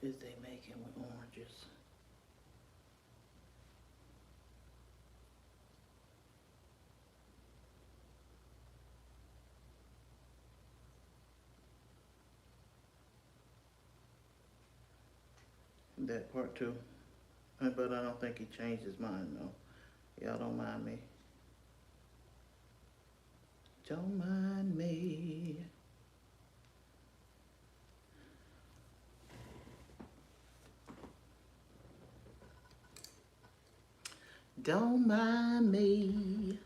is they making with oranges? That part too. But I don't think he changed his mind though. Y'all don't mind me. Don't mind me. Don't mind me.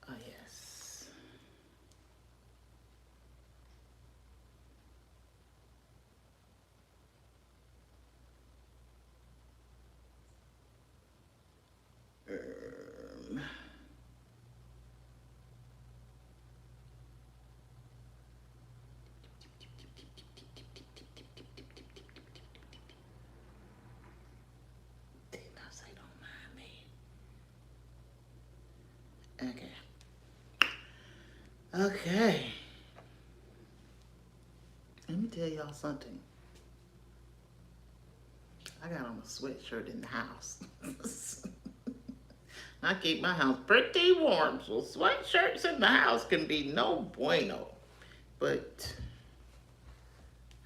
Oh, yes. Um, did not say don't mind me. Okay. Okay. Let me tell y'all something. I got on a sweatshirt in the house. I keep my house pretty warm, so sweatshirts in the house can be no bueno. But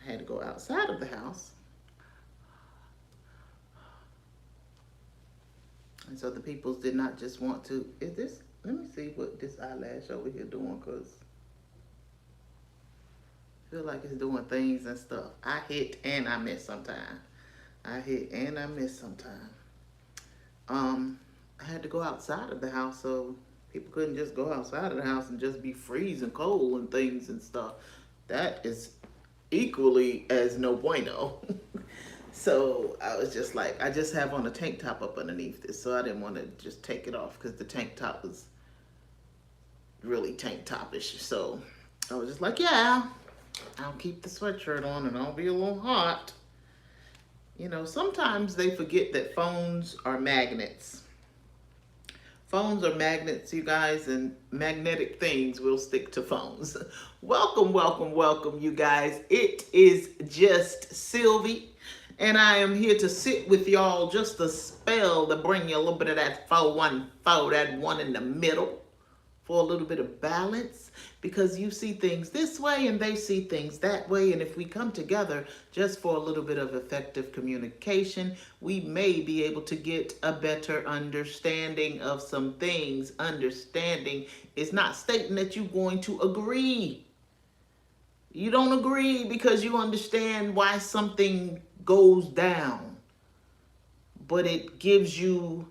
I had to go outside of the house. And so the peoples did not just want to, let me see what this eyelash over here doing, because I feel like it's doing things and stuff. I hit and I miss sometimes. I hit and I miss sometimes. I had to go outside of the house, so people couldn't just go outside of the house and just be freezing cold and things and stuff. That is equally as no bueno. So I was just like, I just have on a tank top up underneath this, so I didn't want to just take it off because the tank top was really tank topish. So I was just like, yeah, I'll keep the sweatshirt on and I'll be a little hot. You know, sometimes they forget that phones are magnets. Phones are magnets, you guys, and magnetic things will stick to phones. Welcome, welcome, welcome, you guys. It is just Sylvie, and I am here to sit with y'all just a spell to bring you a little bit of that 414, that one in the middle, for a little bit of balance, because you see things this way and they see things that way. And if we come together just for a little bit of effective communication, we may be able to get a better understanding of some things. Understanding is not stating that you're going to agree. You don't agree because you understand why something goes down, but it gives you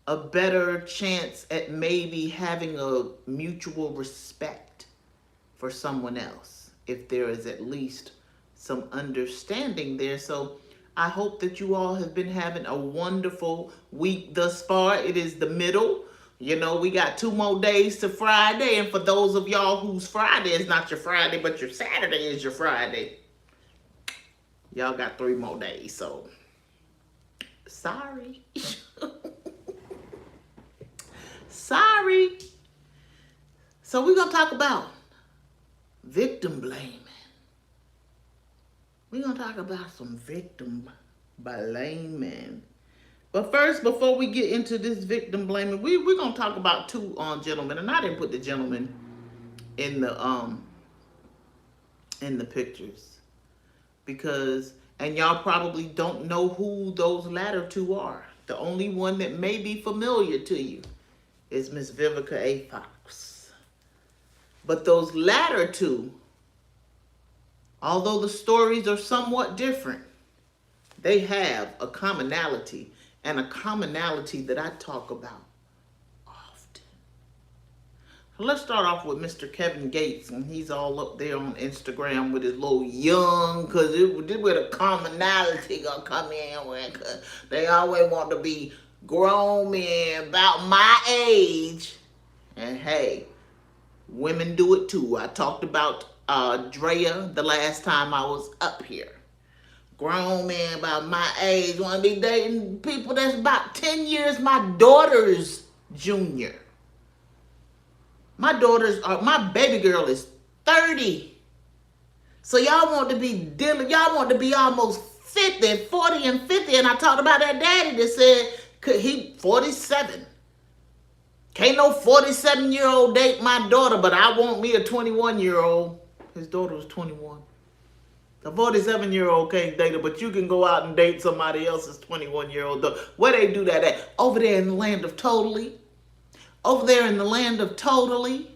a better chance at maybe having a mutual respect for someone else, if there is at least some understanding there. So I hope that you all have been having a wonderful week thus far. It is the middle. You know, we got 2 more days to Friday. And for those of y'all whose Friday is not your Friday, but your Saturday is your Friday, y'all got 3 more days. So, sorry. Sorry. So we're going to talk about victim blaming. We're going to talk about some victim blaming. But first, before we get into this victim blaming, we're going to talk about 2 gentlemen. And I didn't put the gentlemen in the pictures, because, and y'all probably don't know who those latter 2 are. The only one that may be familiar to you is Miss Vivica A. Fox. But those latter 2, although the stories are somewhat different, they have a commonality, and a commonality that I talk about often. So let's start off with Mr. Kevin Gates, and he's all up there on Instagram with his little young, because this where the commonality gonna come in with, because they always want to be grown men about my age. And hey, women do it too. I talked about Drea the last time I was up here. Grown men about my age want to be dating people that's about 10 years my daughter's junior. My baby girl is 30. So y'all want to be dealing, y'all want to be almost 50, 40 and 50. And I talked about that daddy that said he 47. Can't no 47-year-old date my daughter, but I want me a 21-year-old. His daughter was 21. The 47-year-old can't date her, but you can go out and date somebody else's 21-year-old. Where they do that at? Over there in the land of totally. Over there in the land of totally.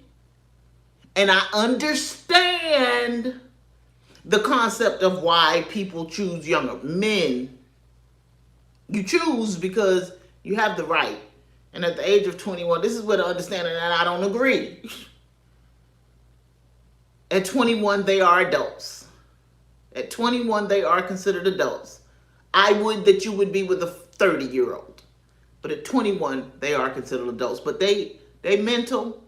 And I understand the concept of why people choose younger men. You choose because you have the right. And at the age of 21, this is where the understanding that I don't agree. At 21, they are adults. At 21, they are considered adults. I would that you would be with a 30-year-old. But at 21, they are considered adults. But they mental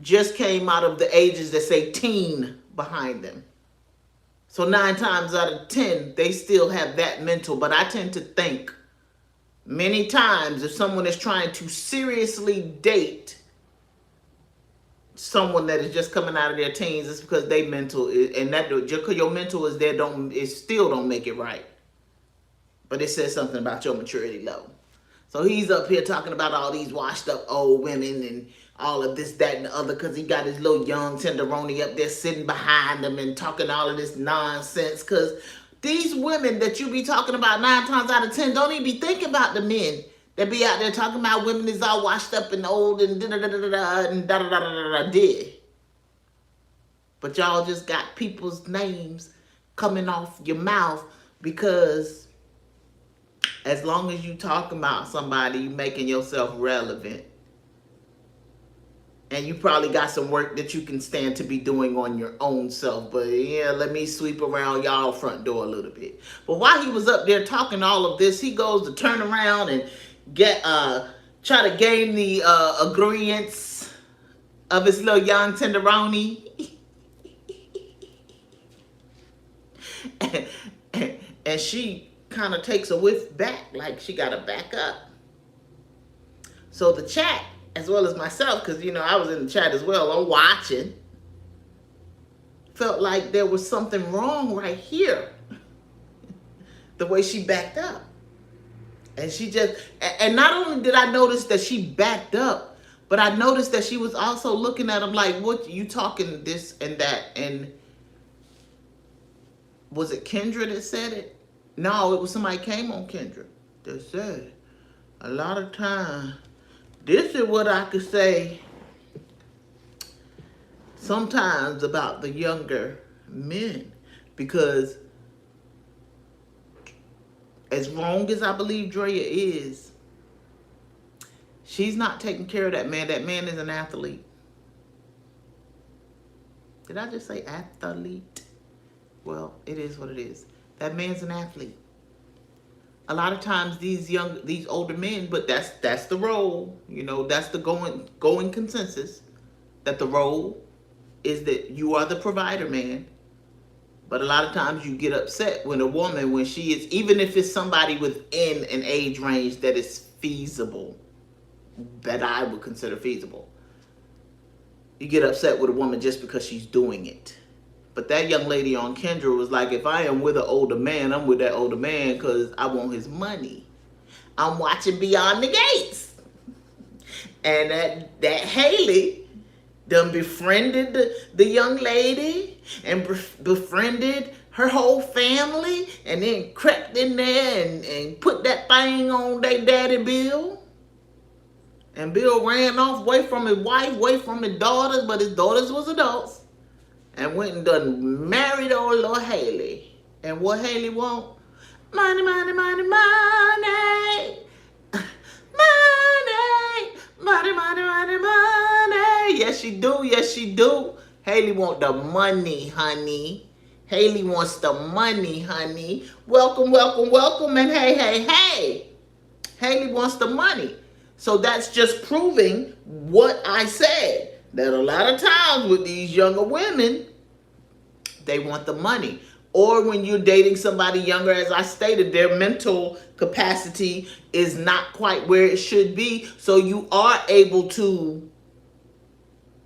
just came out of the ages that say teen behind them. So 9 times out of 10, they still have that mental. But I tend to think many times if someone is trying to seriously date someone that is just coming out of their teens, it's because they mental, and that just because your mental is there, it still don't make it right. But it says something about your maturity level. So he's up here talking about all these washed up old women and all of this, that, and the other, because he got his little young tenderoni up there sitting behind him and talking all of this nonsense. Because these women that you be talking about 9 times out of 10 don't even be thinking about the men that be out there talking about women is all washed up and old and da-da-da-da-da and da-da-da-da-da-da did. But y'all just got people's names coming off your mouth because as long as you talking about somebody, you making yourself relevant. And you probably got some work that you can stand to be doing on your own self. But yeah, let me sweep around y'all front door a little bit. But while he was up there talking all of this, he goes to turn around and try to gain the agreements of his little young tenderoni. and she kind of takes a whiff back, like she got to back up. So the chat, as well as myself, because, you know, I was in the chat as well, I'm watching, felt like there was something wrong right here. The way she backed up. And she just, and not only did I notice that she backed up, but I noticed that she was also looking at him like, what, you talking this and that? And was it Kendra that said it? No, it was somebody came on Kendra that said, a lot of time, this is what I could say sometimes about the younger men. Because as wrong as I believe Drea is, she's not taking care of that man. That man is an athlete. Did I just say athlete? Well, it is what it is. That man's an athlete. A lot of times these older men, but that's the role, you know, that's the going consensus, that the role is that you are the provider, man. But a lot of times you get upset when a woman, when she is, even if it's somebody within an age range that is feasible, that I would consider feasible, you get upset with a woman just because she's doing it. But that young lady on Kendra was like, if I am with an older man, I'm with that older man because I want his money. I'm watching Beyond the Gates. And that Haley done befriended the young lady and befriended her whole family and then crept in there and put that thing on their daddy Bill. And Bill ran off away from his wife, away from his daughters, but his daughters was adults. And went and done married old little Haley. And what Haley want? Money, money, money, money. Money, money, money, money, money. Yes, she do. Yes, she do. Haley want the money, honey. Haley wants the money, honey. Welcome, welcome, welcome. And hey, hey, hey. Haley wants the money. So that's just proving what I said. That a lot of times with these younger women, they want the money. Or when you're dating somebody younger, as I stated, their mental capacity is not quite where it should be. So you are able to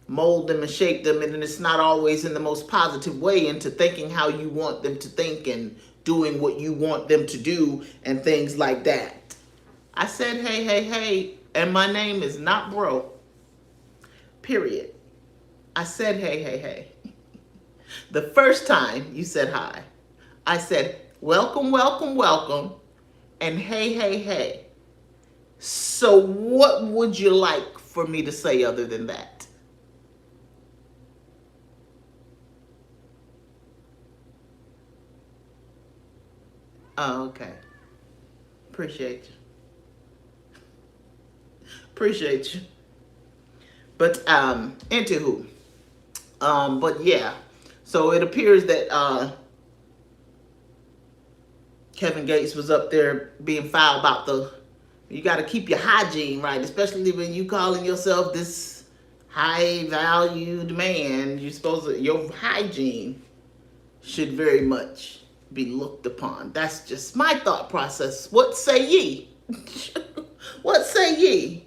mold them and shape them, and it's not always in the most positive way into thinking how you want them to think and doing what you want them to do and things like that. I said, hey, hey, hey, and my name is not bro. Period. I said, hey, hey, hey. The first time you said hi, I said, welcome, welcome, welcome, and hey, hey, hey. So what would you like for me to say other than that? Oh, okay. Appreciate you. Appreciate you. But anywho, but yeah. So it appears that Kevin Gates was up there being foul about you got to keep your hygiene right, especially when you calling yourself this high valued man. You're supposed to, your hygiene should very much be looked upon. That's just my thought process. What say ye? What say ye?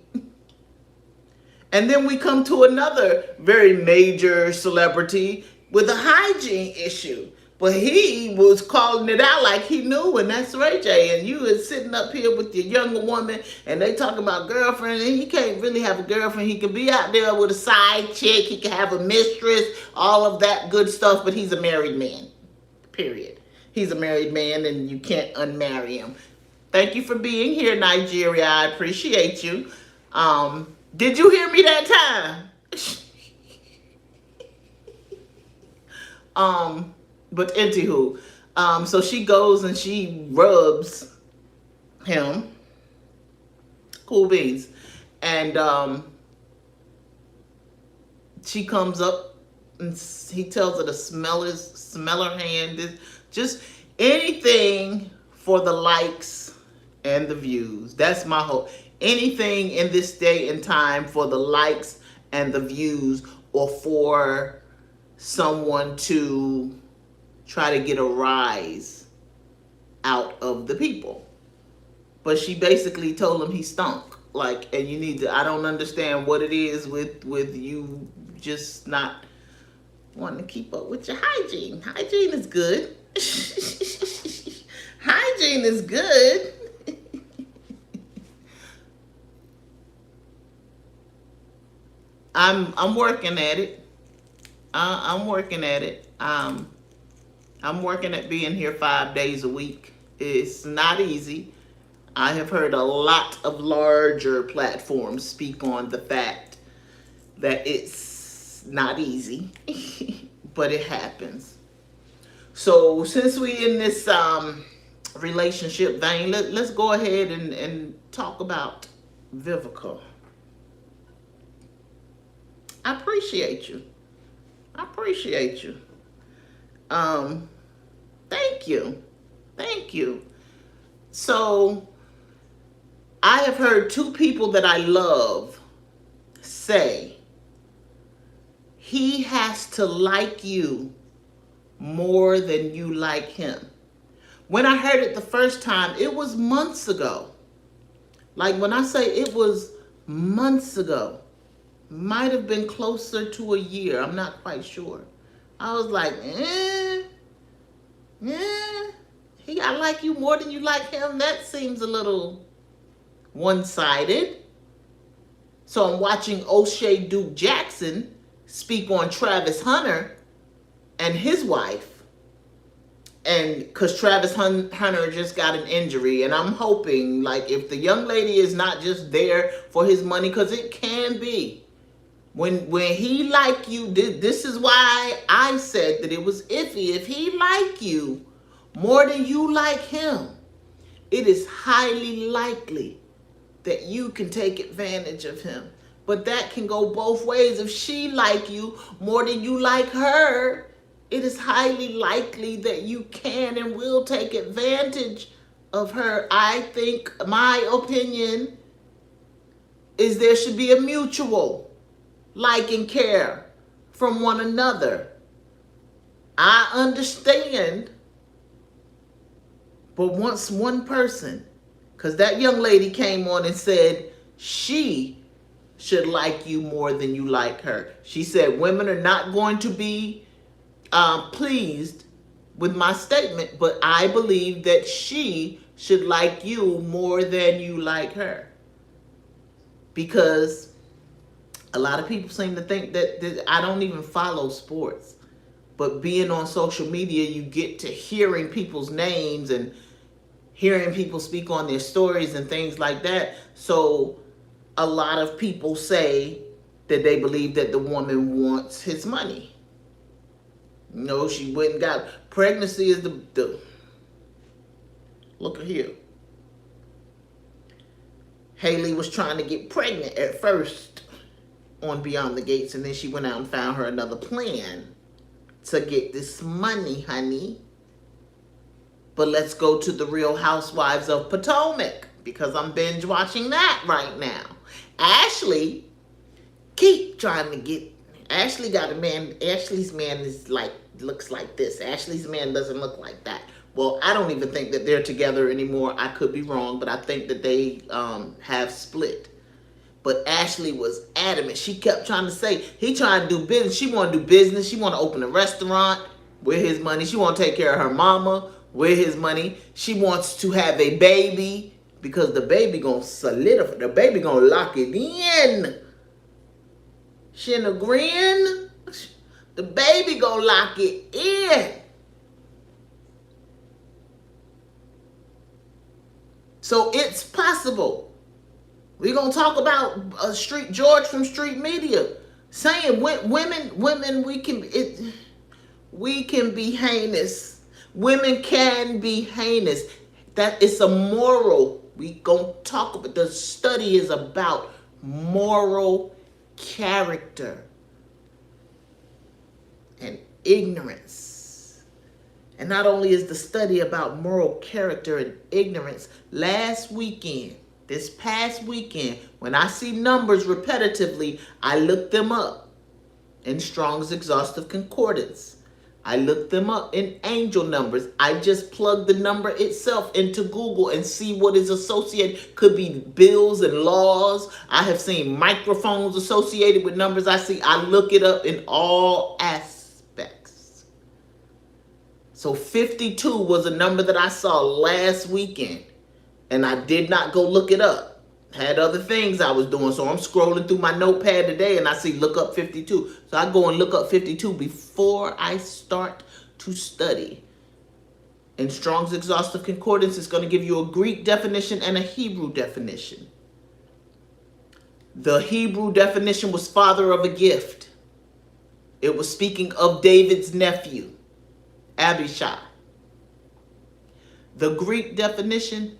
And then we come to another very major celebrity with a hygiene issue. But he was calling it out like he knew, and that's Ray J. And you is sitting up here with your younger woman, and they talking about girlfriend, and he can't really have a girlfriend. He could be out there with a side chick. He could have a mistress, all of that good stuff, but he's a married man, period. He's a married man, and you can't unmarry him. Thank you for being here, Nigeria. I appreciate you. Did you hear me that time? But anywho, so she goes and she rubs him. Cool beans. And she comes up and he tells her to smell her hand. Just anything for the likes and the views. That's my hope. Anything in this day and time for the likes and the views, or for someone to try to get a rise out of the people. But she basically told him he stunk. Like, and you need to, I don't understand what it is with you just not wanting to keep up with your hygiene. Hygiene is good. Hygiene is good. I'm working at it. I'm working at it. I'm working at being here 5 days a week. It's not easy. I have heard a lot of larger platforms speak on the fact that it's not easy, but it happens. So since we in this relationship vein, let's go ahead and talk about Vivica. I appreciate you. I appreciate you. Thank you. Thank you. So I have heard two people that I love say, he has to like you more than you like him. When I heard it the first time, it was months ago. Like when I say it was months ago, might have been closer to a year. I'm not quite sure. I was like, he gotta like you more than you like him. That seems a little one-sided. So I'm watching O'Shea Duke Jackson speak on Travis Hunter and his wife. And because Travis Hunter just got an injury, and I'm hoping, like, if the young lady is not just there for his money, because it can be. When he like you, this is why I said that it was iffy. If he like you more than you like him, it is highly likely that you can take advantage of him. But that can go both ways. If she like you more than you like her, it is highly likely that you can and will take advantage of her. I think my opinion is there should be a mutual like and care from one another. I understand, but once one person, because that young lady came on and said she should like you more than you like her. She said women are not going to be pleased with my statement, but I believe that she should like you more than you like her. Because a lot of people seem to think that I don't even follow sports. But being on social media, you get to hearing people's names and hearing people speak on their stories and things like that. So a lot of people say that they believe that the woman wants his money. No, she went and got pregnancy is the look at here. Haley was trying to get pregnant at first on Beyond the Gates, and then she went out and found her another plan to get this money, honey. But let's go to the Real Housewives of Potomac, because I'm binge watching that right now. Ashley keep trying to get, Ashley got a man, Ashley's man is like, looks like this. Ashley's man doesn't look like that. Well, I don't even think that they're together anymore. I could be wrong, but I think that they have split. But Ashley was adamant. She kept trying to say, he trying to do business. She want to do business. She want to open a restaurant with his money. She want to take care of her mama with his money. She wants to have a baby because the baby going to solidify. The baby going to lock it in. She in agreeing? The baby going to lock it in. So it's possible. We're going to talk about George from Street Media saying women, we can be heinous. Women can be heinous. That is a moral. We going to talk about, the study is about moral character and ignorance. And not only is the study about moral character and ignorance, this past weekend, when I see numbers repetitively, I look them up in Strong's Exhaustive Concordance. I look them up in angel numbers. I just plug the number itself into Google and see what is associated. Could be bills and laws. I have seen microphones associated with numbers. I look it up in all aspects. So 52 was a number that I saw last weekend. And I did not go look it up. Had other things I was doing. So I'm scrolling through my notepad today and I see look up 52. So I go and look up 52 before I start to study. In Strong's Exhaustive Concordance, it's going to give you a Greek definition and a Hebrew definition. The Hebrew definition was father of a gift. It was speaking of David's nephew, Abishai. The Greek definition,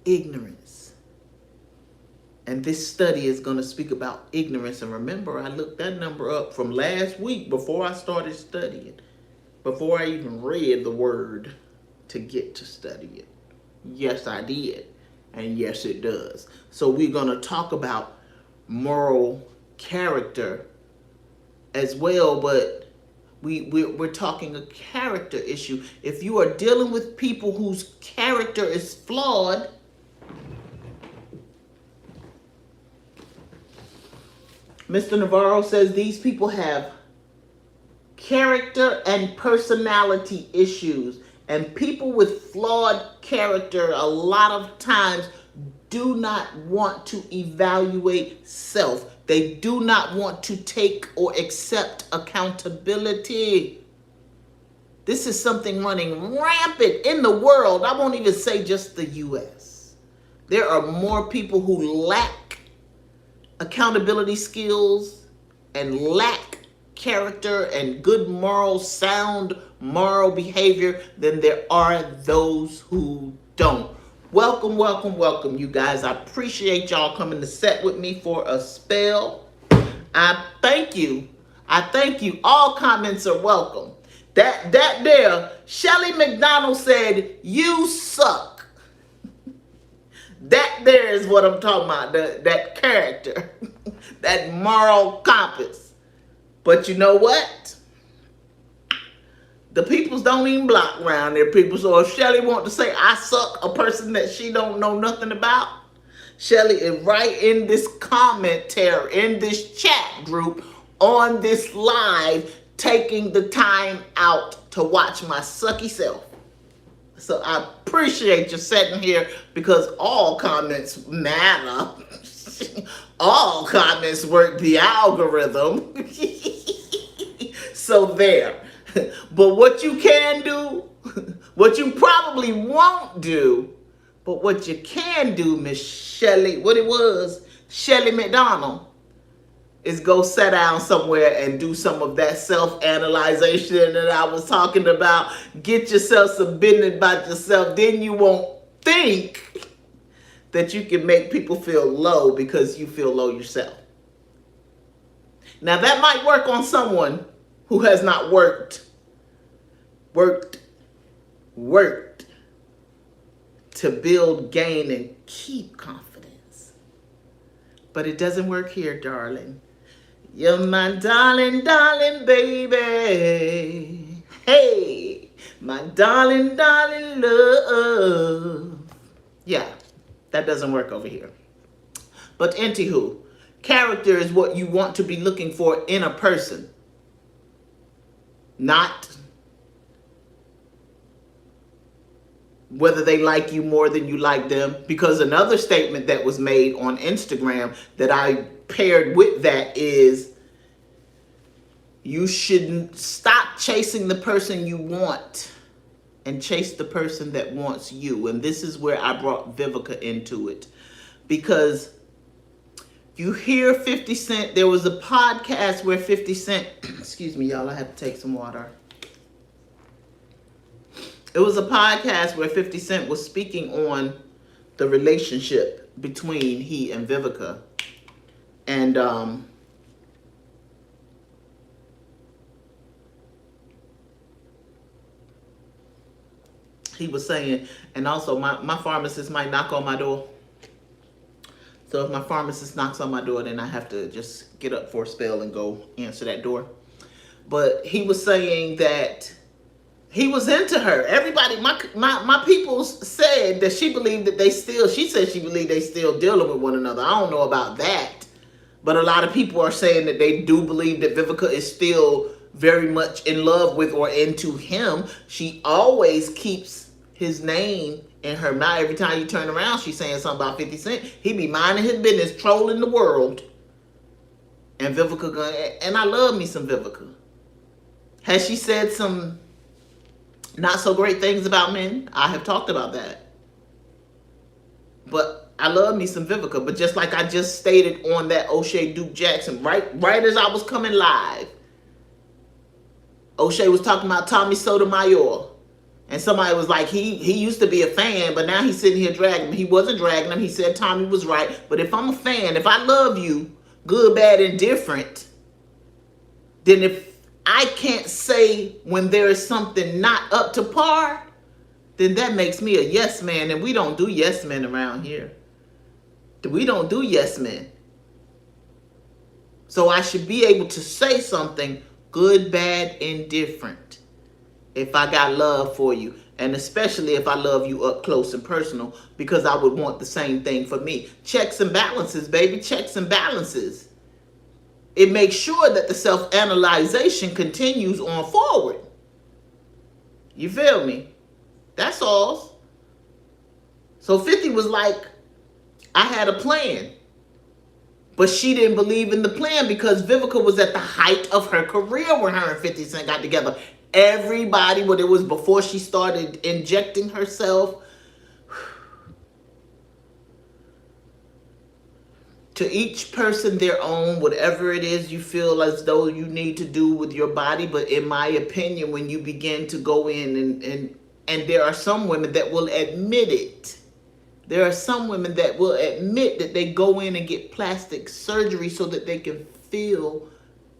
ignorance. And this study is going to speak about ignorance. And remember, I looked that number up from last week before I started studying. Before I even read the word to get to study it. Yes, I did. And yes, it does. So we're going to talk about moral character as well, but we're talking a character issue. If you are dealing with people whose character is flawed, Mr. Navarro says these people have character and personality issues. And people with flawed character a lot of times do not want to evaluate self. They do not want to take or accept accountability. This is something running rampant in the world. I won't even say just the U.S. There are more people who lack accountability skills and lack character and good moral, sound moral behavior than there are those who don't. Welcome, welcome, welcome, you guys. I appreciate y'all coming to set with me for a spell. I thank you. I thank you. All comments are welcome. That there, Shelly McDonald said, you suck. That there is what I'm talking about, that character, that moral compass. But you know what? The peoples don't even block around there, people. So if Shelly want to say I suck, a person that she don't know nothing about, Shelly is right in this commentary, in this chat group, on this live, taking the time out to watch my sucky self. So I appreciate you sitting here because all comments matter. All comments work the algorithm. So there. But what you can do, what you probably won't do, but what you can do, Miss Shelly, what it was, Shelly McDonald, is go sit down somewhere and do some of that self-analyzation that I was talking about. Get yourself some business about yourself. Then you won't think that you can make people feel low because you feel low yourself. Now that might work on someone who has not worked to build, gain, and keep confidence. But it doesn't work here, darling. You're my darling, darling baby. Hey, my darling, darling love. Yeah, that doesn't work over here. But anywho, character is what you want to be looking for in a person. Not whether they like you more than you like them. Because another statement that was made on Instagram that I paired with that is, you shouldn't stop chasing the person you want and chase the person that wants you. And this is where I brought Vivica into it. Because you hear 50 Cent, there was a podcast where 50 Cent, excuse me, y'all, I have to take some water. It was a podcast where 50 Cent was speaking on the relationship between he and Vivica. And he was saying, and also my pharmacist might knock on my door. So if my pharmacist knocks on my door, then I have to just get up for a spell and go answer that door. But he was saying that he was into her. Everybody, my people said that she believed that she said she believed they still dealing with one another. I don't know about that. But a lot of people are saying that they do believe that Vivica is still very much in love with or into him. She always keeps his name in her mouth. Every time you turn around, she's saying something about 50 Cent. He be minding his business, trolling the world. And Vivica, and I love me some Vivica. Has she said some not so great things about men? I have talked about that. But I love me some Vivica. But just like I just stated on that O'Shea Duke Jackson, right as I was coming live, O'Shea was talking about Tommy Sotomayor. And somebody was like, he used to be a fan, but now he's sitting here dragging him. He wasn't dragging him. He said Tommy was right. But if I'm a fan, if I love you, good, bad, and different, then if I can't say when there is something not up to par, then that makes me a yes man. And we don't do yes men around here. We don't do yes men. So I should be able to say something good, bad, and different if I got love for you. And especially if I love you up close and personal, because I would want the same thing for me. Checks and balances, baby. Checks and balances. It makes sure that the self-analyzation continues on forward. You feel me? That's all. So 50 was like, I had a plan. But she didn't believe in the plan because Vivica was at the height of her career when her and 50 Cent got together. Everybody, when it was before she started injecting herself, to each person their own, whatever it is you feel as though you need to do with your body. But in my opinion, when you begin to go in and there are some women that will admit it. There are some women that will admit that they go in and get plastic surgery so that they can feel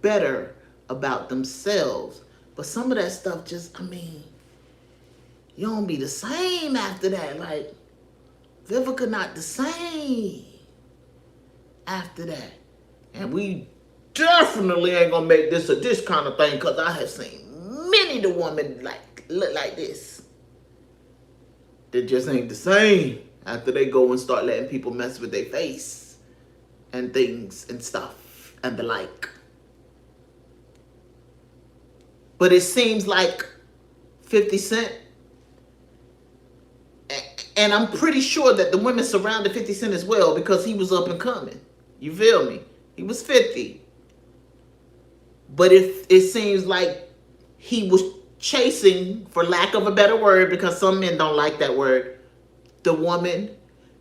better about themselves. But some of that stuff just, you don't be the same after that. Like, Vivica not the same after that. And we definitely ain't gonna make this a this kind of thing, because I have seen many the women look like this. They just ain't the same. After they go and start letting people mess with their face and things and stuff and the like. But it seems like 50 Cent, and I'm pretty sure that the women surrounded 50 Cent as well because he was up and coming. You feel me? He was 50. But it seems like he was chasing, for lack of a better word, because some men don't like that word, the woman,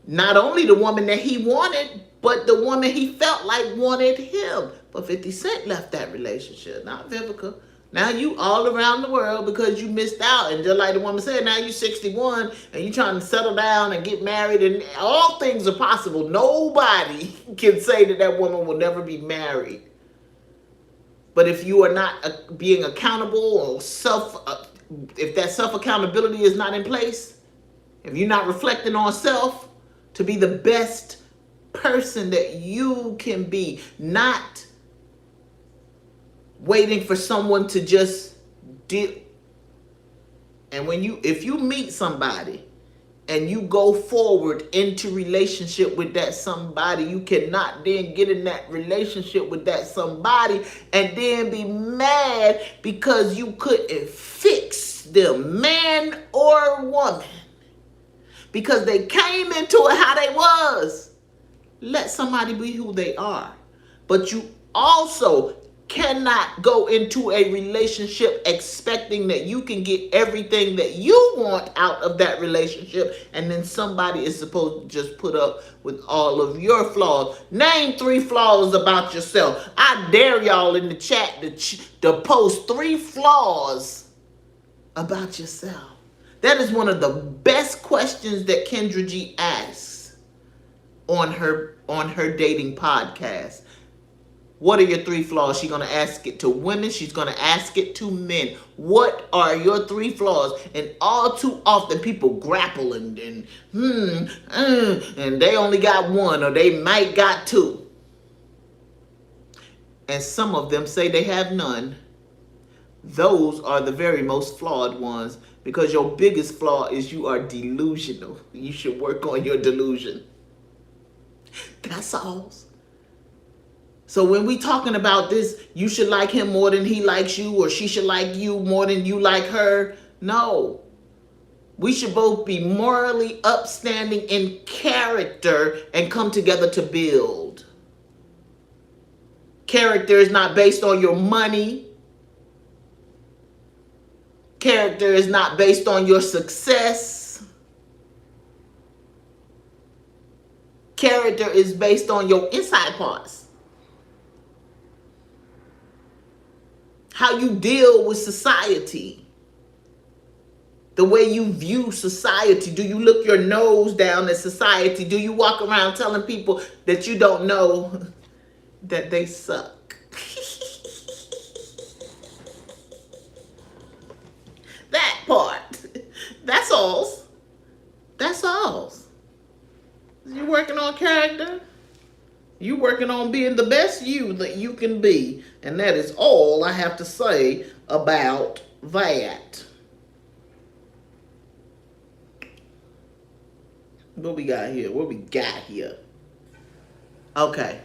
not only the woman that he wanted, but the woman he felt like wanted him. But 50 Cent left that relationship, not Vivica. Now you all around the world because you missed out. And just like the woman said, now you 61 and you trying to settle down and get married, and all things are possible. Nobody can say that that woman will never be married. But if you are not being accountable or if that self-accountability is not in place, if you're not reflecting on self to be the best person that you can be, not waiting for someone to just deal. And if you meet somebody and you go forward into relationship with that somebody, you cannot then get in that relationship with that somebody and then be mad because you couldn't fix them, man or woman, because they came into it how they was. Let somebody be who they are. But you also cannot go into a relationship expecting that you can get everything that you want out of that relationship, and then somebody is supposed to just put up with all of your flaws. Name 3 flaws about yourself. I dare y'all in the chat to post 3 flaws about yourself. That is one of the best questions that Kendra G asks on her dating podcast. What are your 3 flaws? She's going to ask it to women. She's going to ask it to men. What are your 3 flaws? And all too often people grapple and they only got 1 or they might got 2. And some of them say they have none. Those are the very most flawed ones, because your biggest flaw is you are delusional. You should work on your delusion. That's all. So when we talking about this, you should like him more than he likes you, or she should like you more than you like her. No. We should both be morally upstanding in character and come together to build. Character is not based on your money. Character is not based on your success. Character is based on your inside parts. How you deal with society. The way you view society. Do you look your nose down at society? Do you walk around telling people that you don't know that they suck? That part. That's all. That's all. You working on character? You working on being the best you that you can be. And that is all I have to say about that. What we got here? Okay.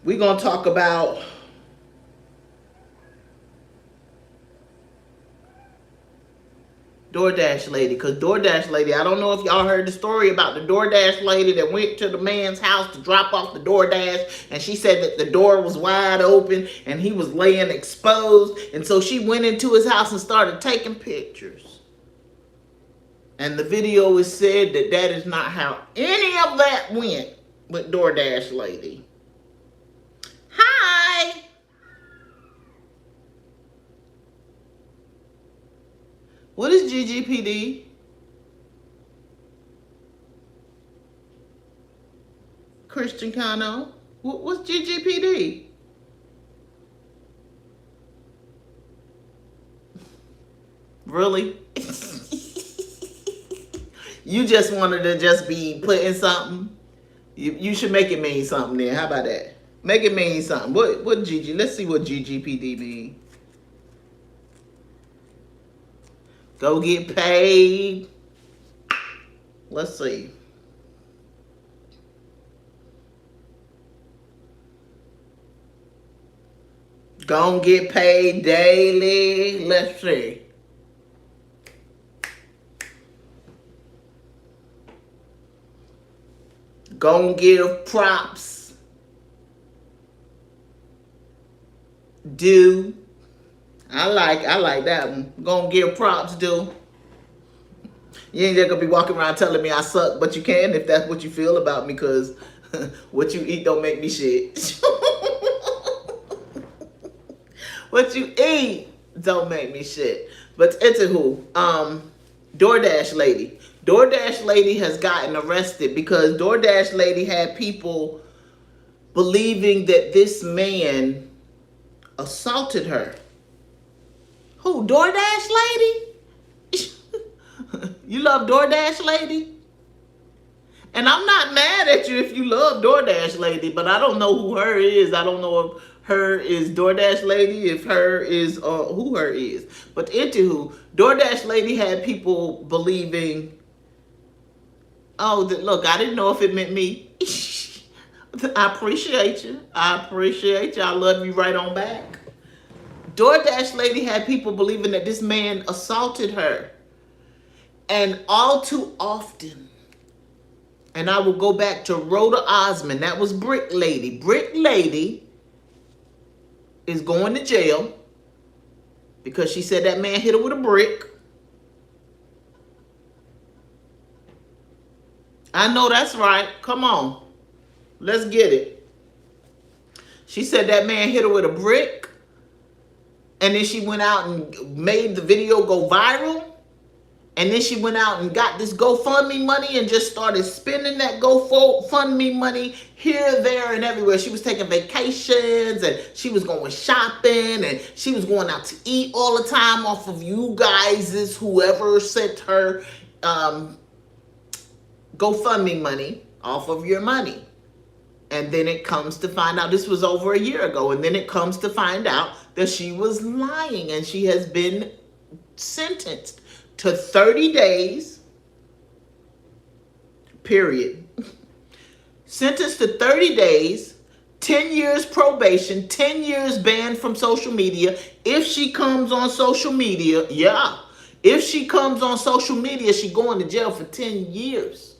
We're going to talk about DoorDash lady. Because DoorDash lady, I don't know if y'all heard the story about the DoorDash lady that went to the man's house to drop off the DoorDash, and she said that the door was wide open and he was laying exposed, and so she went into his house and started taking pictures. And the video is said that that is not how any of that went with DoorDash lady. Hi! What is GGPD? Christian Kano? What's GGPD? Really? You just wanted to just be putting something? You should make it mean something then. How about that? Make it mean something. What GG? Let's see what GGPD mean. Go get paid. Let's see. Gonna get paid daily. Let's see. Gonna give props due. I like that one. Gonna give props due. You ain't just gonna be walking around telling me I suck, but you can if that's what you feel about me, cause what you eat don't make me shit. What you eat don't make me shit. But anywho, DoorDash lady. DoorDash lady has gotten arrested because DoorDash lady had people believing that this man assaulted her. Who? DoorDash lady? You love DoorDash lady? And I'm not mad at you if you love DoorDash lady, but I don't know who her is. I don't know if her is DoorDash lady, if her is who her is. But anywho, DoorDash lady had people believing, oh, look, I didn't know if it meant me. I appreciate you. I appreciate you. I love you right on back. DoorDash lady had people believing that this man assaulted her. And all too often, and I will go back to Rhoda Osmond, that was Brick Lady. Brick Lady is going to jail because she said that man hit her with a brick. I know that's right. Come on. Let's get it. She said that man hit her with a brick, and then she went out and made the video go viral. And then she went out and got this GoFundMe money and just started spending that GoFundMe money here, there, and everywhere. She was taking vacations, and she was going shopping, and she was going out to eat all the time off of you guys, whoever sent her GoFundMe money, off of your money. And then it comes to find out, this was over a year ago, and then it comes to find out that she was lying, and she has been sentenced to 30 days, period. Sentenced to 30 days, 10 years probation, 10 years banned from social media. If she comes on social media, if she comes on social media, she going to jail for 10 years.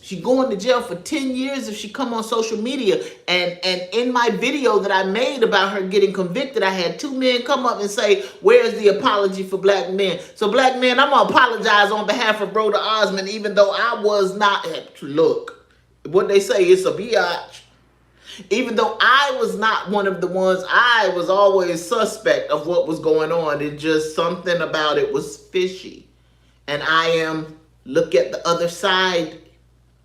She going to jail for 10 years if she come on social media. And in my video that I made about her getting convicted, I had 2 men come up and say, where's the apology for black men? So black men, I'm going to apologize on behalf of Rhoda Osmond, even though I was not, look, what they say, it's a biatch. Even though I was not one of the ones, I was always suspect of what was going on. It just, something about it was fishy. And I am, look at the other side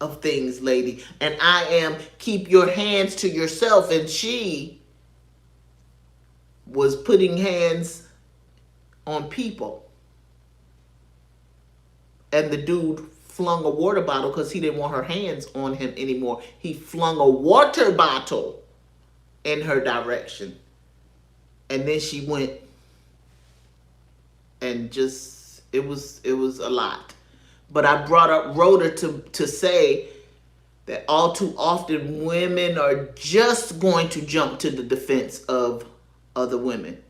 of things, lady. And I am, keep your hands to yourself. And she was putting hands on people. And the dude flung a water bottle because he didn't want her hands on him anymore. He flung a water bottle in her direction. And then she went and just, it was a lot. But I brought up Rhoda to say that all too often women are just going to jump to the defense of other women.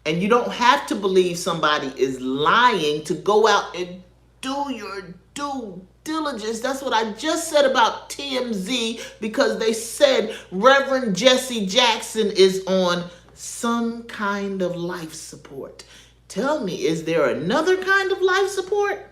And you don't have to believe somebody is lying to go out and do your due diligence. That's what I just said about TMZ, because they said Reverend Jesse Jackson is on some kind of life support. Tell me, is there another kind of life support?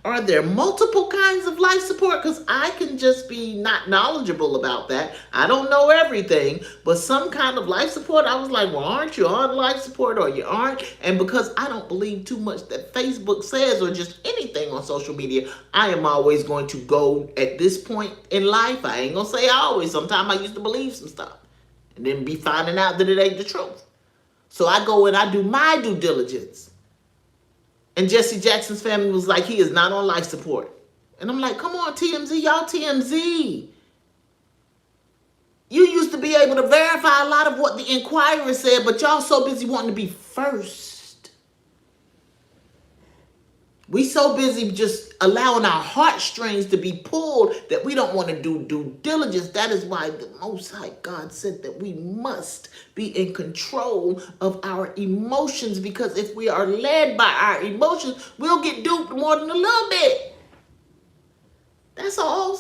Are there multiple kinds of life support? Because I can just be not knowledgeable about that. I don't know everything, but some kind of life support, I was like, well, aren't you on life support or you aren't? And because I don't believe too much that Facebook says or just anything on social media, I am always going to go at this point in life. I ain't going to say always. Sometimes I used to believe some stuff and then be finding out that it ain't the truth. So I go and I do my due diligence. And Jesse Jackson's family was like, he is not on life support. And I'm like, come on, TMZ, y'all TMZ. You used to be able to verify a lot of what the Inquirer said, but y'all so busy wanting to be first. We so busy just allowing our heartstrings to be pulled that we don't want to do due diligence. That is why the Most High God said that we must be in control of our emotions, because if we are led by our emotions, we'll get duped more than a little bit. That's all.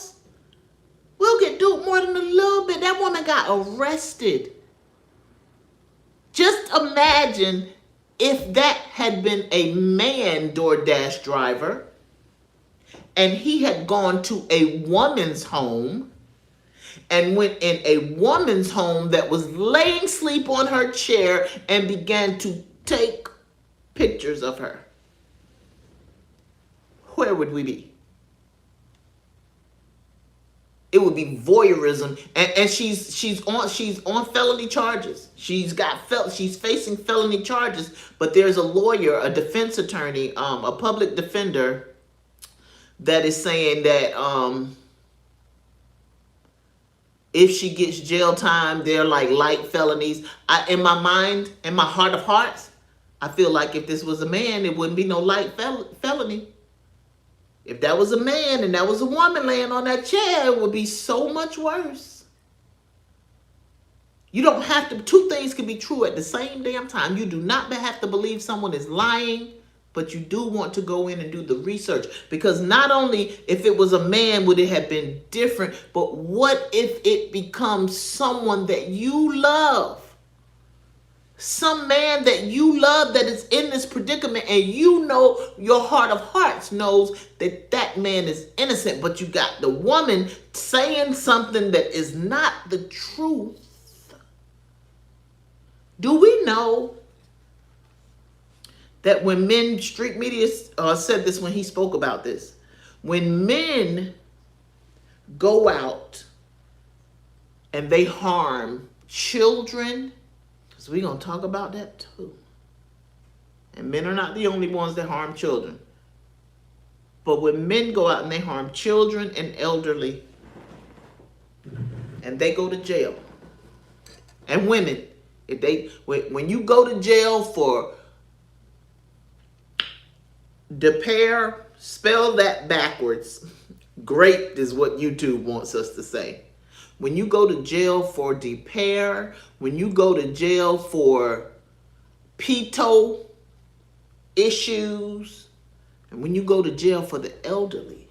We'll get duped more than a little bit. That woman got arrested. Just imagine if that had been a man DoorDash driver and he had gone to a woman's home and went in a woman's home that was laying sleep on her chair and began to take pictures of her. Where would we be? It would be voyeurism, and she's on felony charges. She's facing felony charges, but there's a lawyer, a defense attorney, a public defender that is saying that if she gets jail time, they're like light felonies. In my mind, in my heart of hearts, I feel like if this was a man, it wouldn't be no light felony. If that was a man and that was a woman laying on that chair, it would be so much worse. You don't have to, two things can be true at the same damn time. You do not have to believe someone is lying, but you do want to go in and do the research. Because not only if it was a man would it have been different, but what if it becomes someone that you love? Some man that you love that is in this predicament, and you know, your heart of hearts knows that that man is innocent, but you got the woman saying something that is not the truth. Do we know that when men, street media said this when he spoke about this, when men go out and they harm children, so we're going to talk about that too. And men are not the only ones that harm children. But when men go out and they harm children and elderly, and they go to jail, and women, when you go to jail for depair, spell that backwards. Great is what YouTube wants us to say. When you go to jail for depair, when you go to jail for peto issues, and when you go to jail for the elderly,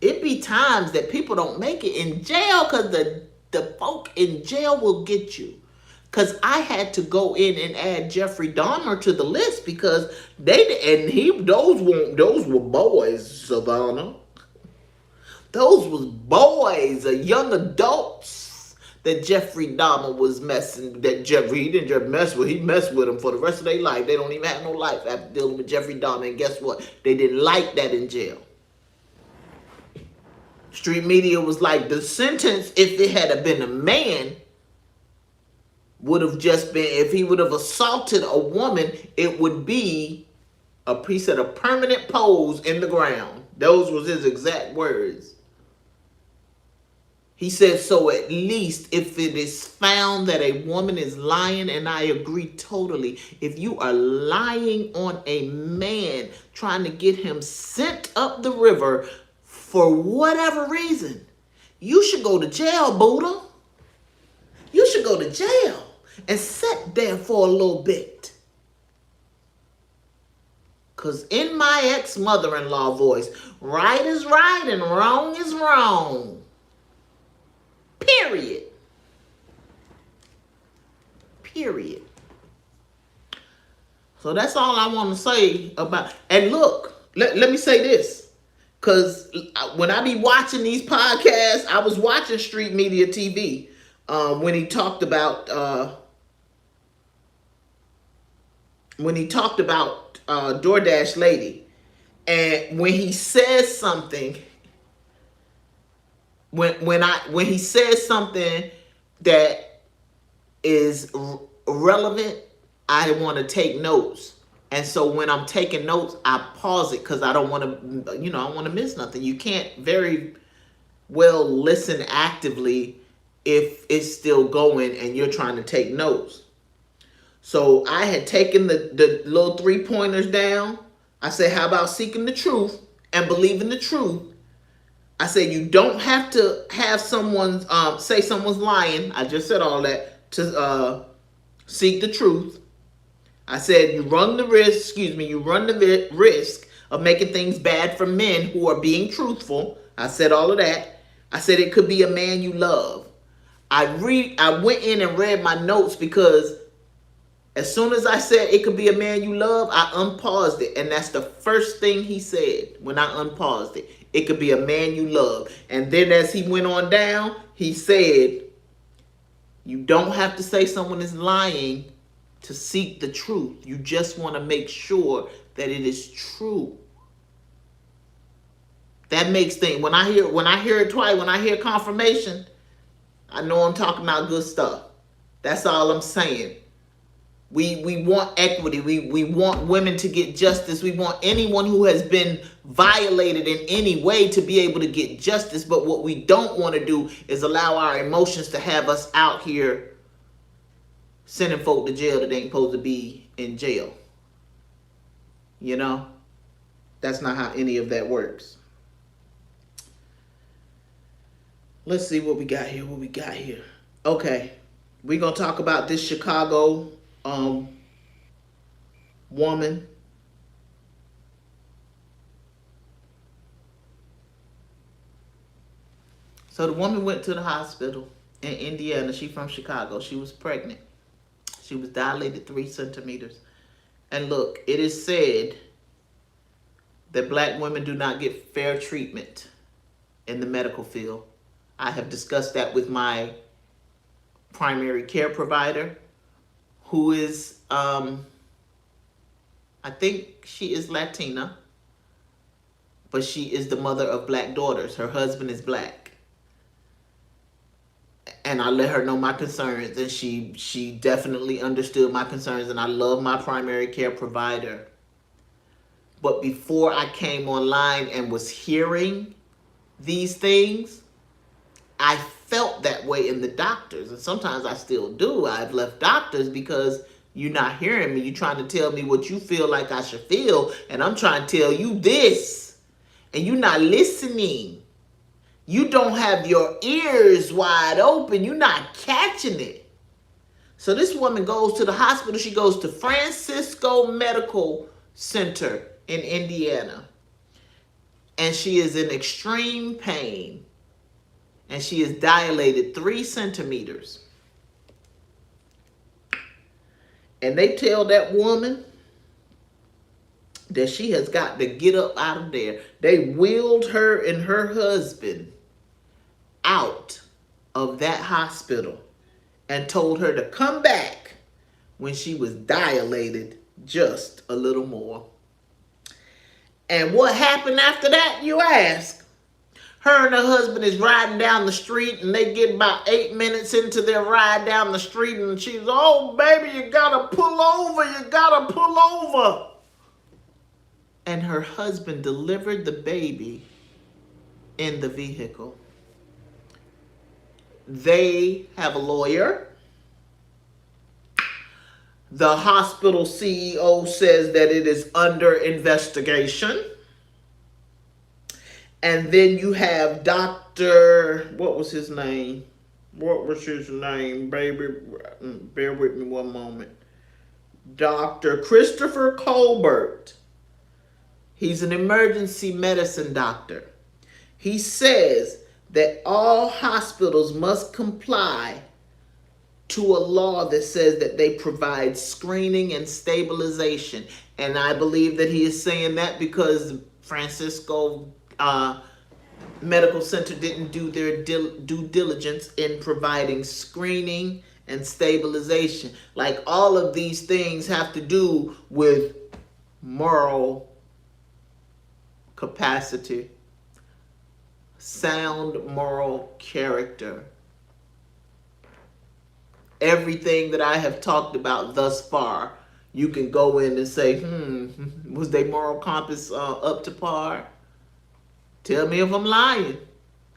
it be times that people don't make it in jail because the folk in jail will get you. Because I had to go in and add Jeffrey Dahmer to the list because those were boys, Savannah. Those was boys, young adults that Jeffrey Dahmer was messing. He didn't just mess with. He messed with them for the rest of their life. They don't even have no life after dealing with Jeffrey Dahmer. And guess what? They didn't like that in jail. Street media was like, the sentence, if it had been a man, would have just been, if he would have assaulted a woman, it would be a permanent pose in the ground. Those was his exact words. He said, so at least if it is found that a woman is lying, and I agree totally, if you are lying on a man, trying to get him sent up the river for whatever reason, you should go to jail, Buddha. You should go to jail and sit there for a little bit. Because in my ex-mother-in-law voice, right is right and wrong is wrong. Period. Period. So that's all I want to say about. And look, let me say this. Because when I be watching these podcasts, I was watching Street Media TV when he talked about DoorDash lady. And when he says something, when he says something that is relevant, I want to take notes. And so when I'm taking notes, I pause it because I don't want to, I don't want to miss nothing. You can't very well listen actively if it's still going and you're trying to take notes. So I had taken the little 3 pointers down I said, how about seeking the truth and believing the truth? I said, you don't have to have someone say someone's lying. I just said all that to seek the truth. I said, you run the risk of making things bad for men who are being truthful. I said all of that. I said it could be a man you love. I went in and read my notes because as soon as I said it could be a man you love, I unpaused it. And that's the first thing he said when I unpaused it. It could be a man you love. And then as he went on down, he said, you don't have to say someone is lying to seek the truth. You just want to make sure that it is true. That makes things, when I hear it twice, when I hear confirmation, I know I'm talking about good stuff. That's all I'm saying. We want equity. We want women to get justice. We want anyone who has been violated in any way to be able to get justice. But what we don't want to do is allow our emotions to have us out here sending folk to jail that ain't supposed to be in jail. You know? That's not how any of that works. Let's see what we got here. Okay. We're going to talk about this Chicago woman. So the woman went to the hospital in Indiana. She's from Chicago. She was pregnant. She was dilated 3 centimeters. And look, it is said that black women do not get fair treatment in the medical field. I have discussed that with my primary care provider, who is, I think she is Latina, but she is the mother of black daughters. Her husband is black. And I let her know my concerns, and she definitely understood my concerns, and I love my primary care provider. But before I came online and was hearing these things, I felt that way in the doctors, and sometimes I still do. I've left doctors because you're not hearing me. You're trying to tell me what you feel like I should feel, and I'm trying to tell you this, and you're not listening. You don't have your ears wide open. You're not catching it. So this woman goes to the hospital. She goes to Francisco Medical Center in Indiana, and she is in extreme pain. And she is dilated 3 centimeters. And they tell that woman that she has got to get up out of there. They wheeled her and her husband out of that hospital and told her to come back when she was dilated just a little more. And what happened after that, you ask? Her and her husband is riding down the street, and they get about 8 minutes into their ride down the street, and she's, oh, baby, you gotta pull over. And her husband delivered the baby in the vehicle. They have a lawyer. The hospital CEO says that it is under investigation. And then you have Dr. What was his name, baby? Bear with me one moment. Dr. Christopher Colbert. He's an emergency medicine doctor. He says that all hospitals must comply to a law that says that they provide screening and stabilization. And I believe that he is saying that because Francisco Medical Center didn't do their due diligence in providing screening and stabilization. Like, all of these things have to do with moral capacity, sound moral character. Everything that I have talked about thus far, you can go in and say, was their moral compass up to par? Tell me if I'm lying,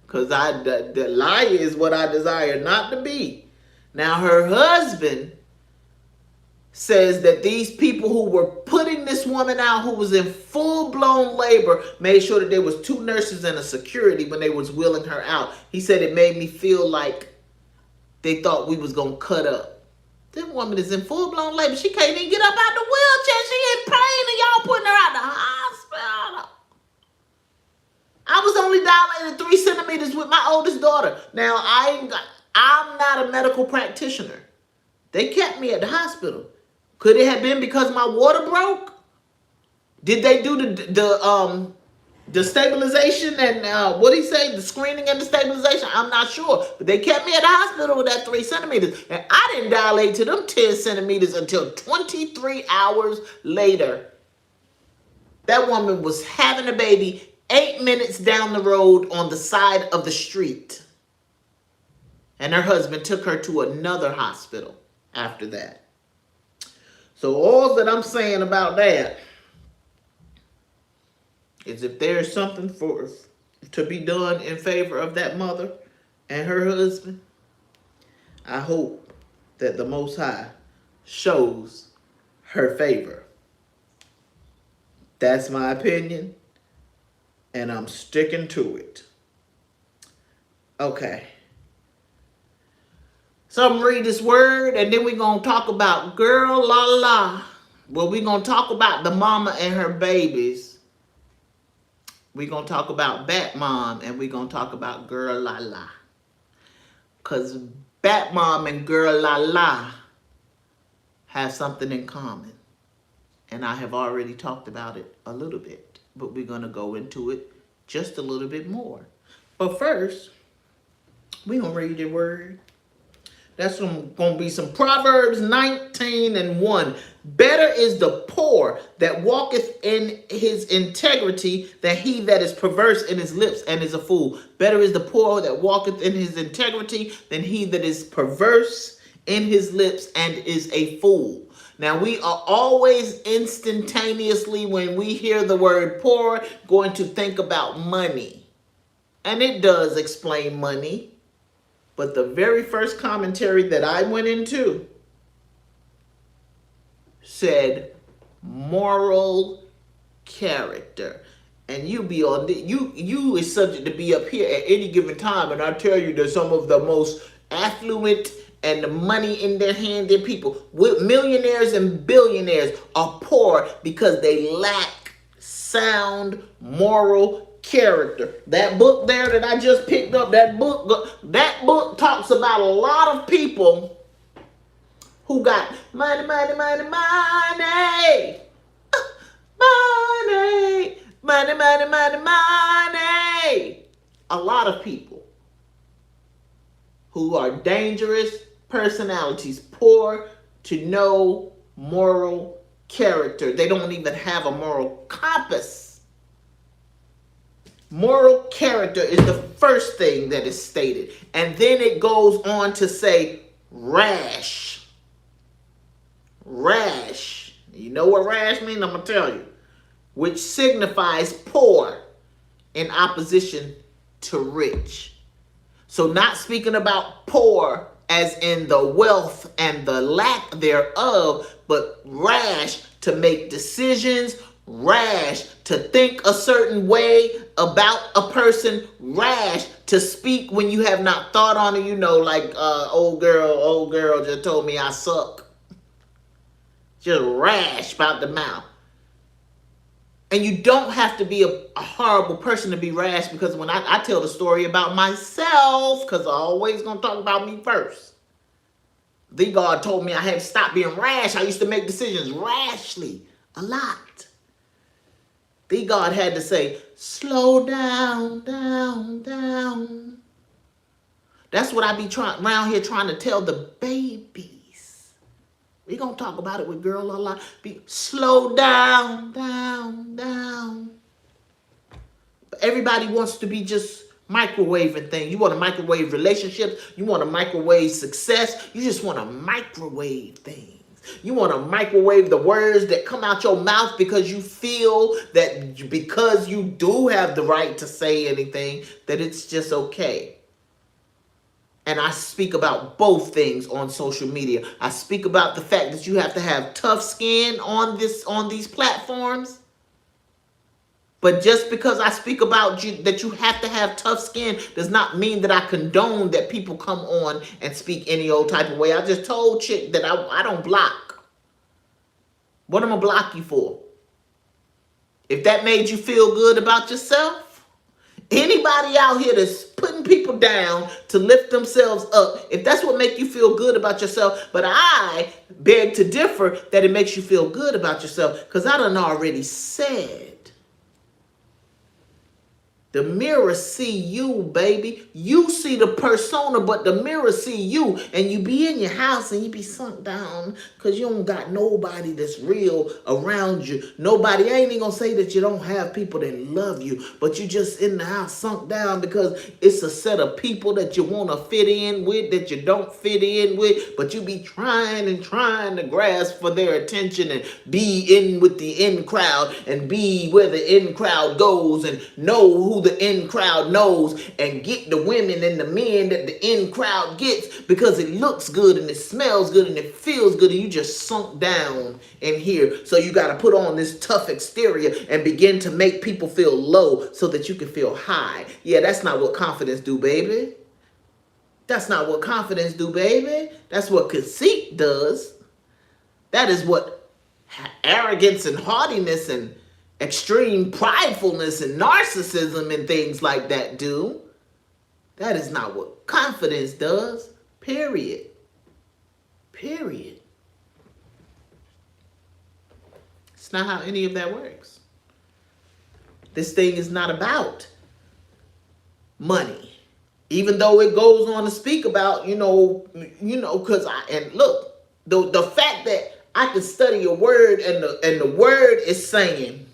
because the liar is what I desire not to be. Now, her husband says that these people who were putting this woman out, who was in full-blown labor, made sure that there was 2 nurses and a security when they was wheeling her out. He said it made me feel like they thought we was going to cut up. This woman is in full-blown labor. She can't even get up out the wheelchair. She in pain and y'all putting her out the hospital. I was only dilated 3 centimeters with my oldest daughter. Now, I'm not a medical practitioner. They kept me at the hospital. Could it have been because my water broke? Did they do the stabilization and what did he say? The screening and the stabilization? I'm not sure. But they kept me at the hospital with that 3 centimeters. And I didn't dilate to them 10 centimeters until 23 hours later. That woman was having a baby 8 minutes down the road on the side of the street. And her husband took her to another hospital after that. So all that I'm saying about that is if there's something to be done in favor of that mother and her husband, I hope that the Most High shows her favor. That's my opinion, and I'm sticking to it. Okay. So I'm going to read this word, and then we're going to talk about girl la la. Well, we're going to talk about the mama and her babies. We're going to talk about Bat Mom, and we're going to talk about girl la la. Because Bat Mom and girl la la have something in common. And I have already talked about it a little bit, but we're going to go into it just a little bit more. But first, we're going to read the word. That's going to be some Proverbs 19:1. Better is the poor that walketh in his integrity than he that is perverse in his lips and is a fool. Better is the poor that walketh in his integrity than he that is perverse in his lips and is a fool. Now, we are always instantaneously, when we hear the word poor, going to think about money. And it does explain money. But the very first commentary that I went into said moral character. And you is subject to be up here at any given time, and I tell you that some of the most affluent and the money in their hand, their people, with millionaires and billionaires, are poor because they lack sound moral character. That book there that I just picked up, that book talks about a lot of people who got money, money, money, money, money, money, money, money, money. A lot of people who are dangerous personalities, poor to no moral character. They don't even have a moral compass. Moral character is the first thing that is stated. And then it goes on to say rash. Rash. You know what rash means? I'm going to tell you. Which signifies poor in opposition to rich. So not speaking about poor as in the wealth and the lack thereof, but rash to make decisions, rash to think a certain way about a person, rash to speak when you have not thought on it, like old girl just told me I suck. Just rash about the mouth. And you don't have to be a horrible person to be rash, because when I tell the story about myself, because I'm always going to talk about me first. The God told me I had to stop being rash. I used to make decisions rashly a lot. The God had to say, slow down, down, down. That's what I be around here trying to tell the babies. We're going to talk about it with girl a lot. Slow down, down, down. But everybody wants to be just microwaving things. You want to microwave relationships. You want to microwave success. You just want to microwave things. You want to microwave the words that come out your mouth because you feel that because you do have the right to say anything, that it's just okay. And I speak about both things on social media. I speak about the fact that you have to have tough skin on these platforms. But just because I speak about you that you have to have tough skin does not mean that I condone that people come on and speak any old type of way. I just told Chick that I don't block. What am I block you for? If that made you feel good about yourself, anybody out here that's putting people down to lift themselves up, if that's what makes you feel good about yourself, but I beg to differ that it makes you feel good about yourself, because I done already said, the mirror see you, baby. You see the persona, but the mirror see you. And you be in your house and you be sunk down because you don't got nobody that's real around you. Nobody, I ain't even going to say that you don't have people that love you, but you just in the house sunk down because it's a set of people that you want to fit in with, that you don't fit in with, but you be trying and trying to grasp for their attention and be in with the in crowd and be where the in crowd goes and know who the in crowd knows and get the women and the men that the in crowd gets because it looks good and it smells good and it feels good, and you just sunk down in here. So you got to put on this tough exterior and begin to make people feel low so that you can feel high. Yeah, that's not what confidence do, baby. That's not what confidence do, baby. That's what conceit does. That is what arrogance and haughtiness and extreme pridefulness and narcissism and things like that do. That is not what confidence does. Period. Period. It's not how any of that works. This thing is not about money. Even though it goes on to speak about, because look, the fact that I can study a word and the word is saying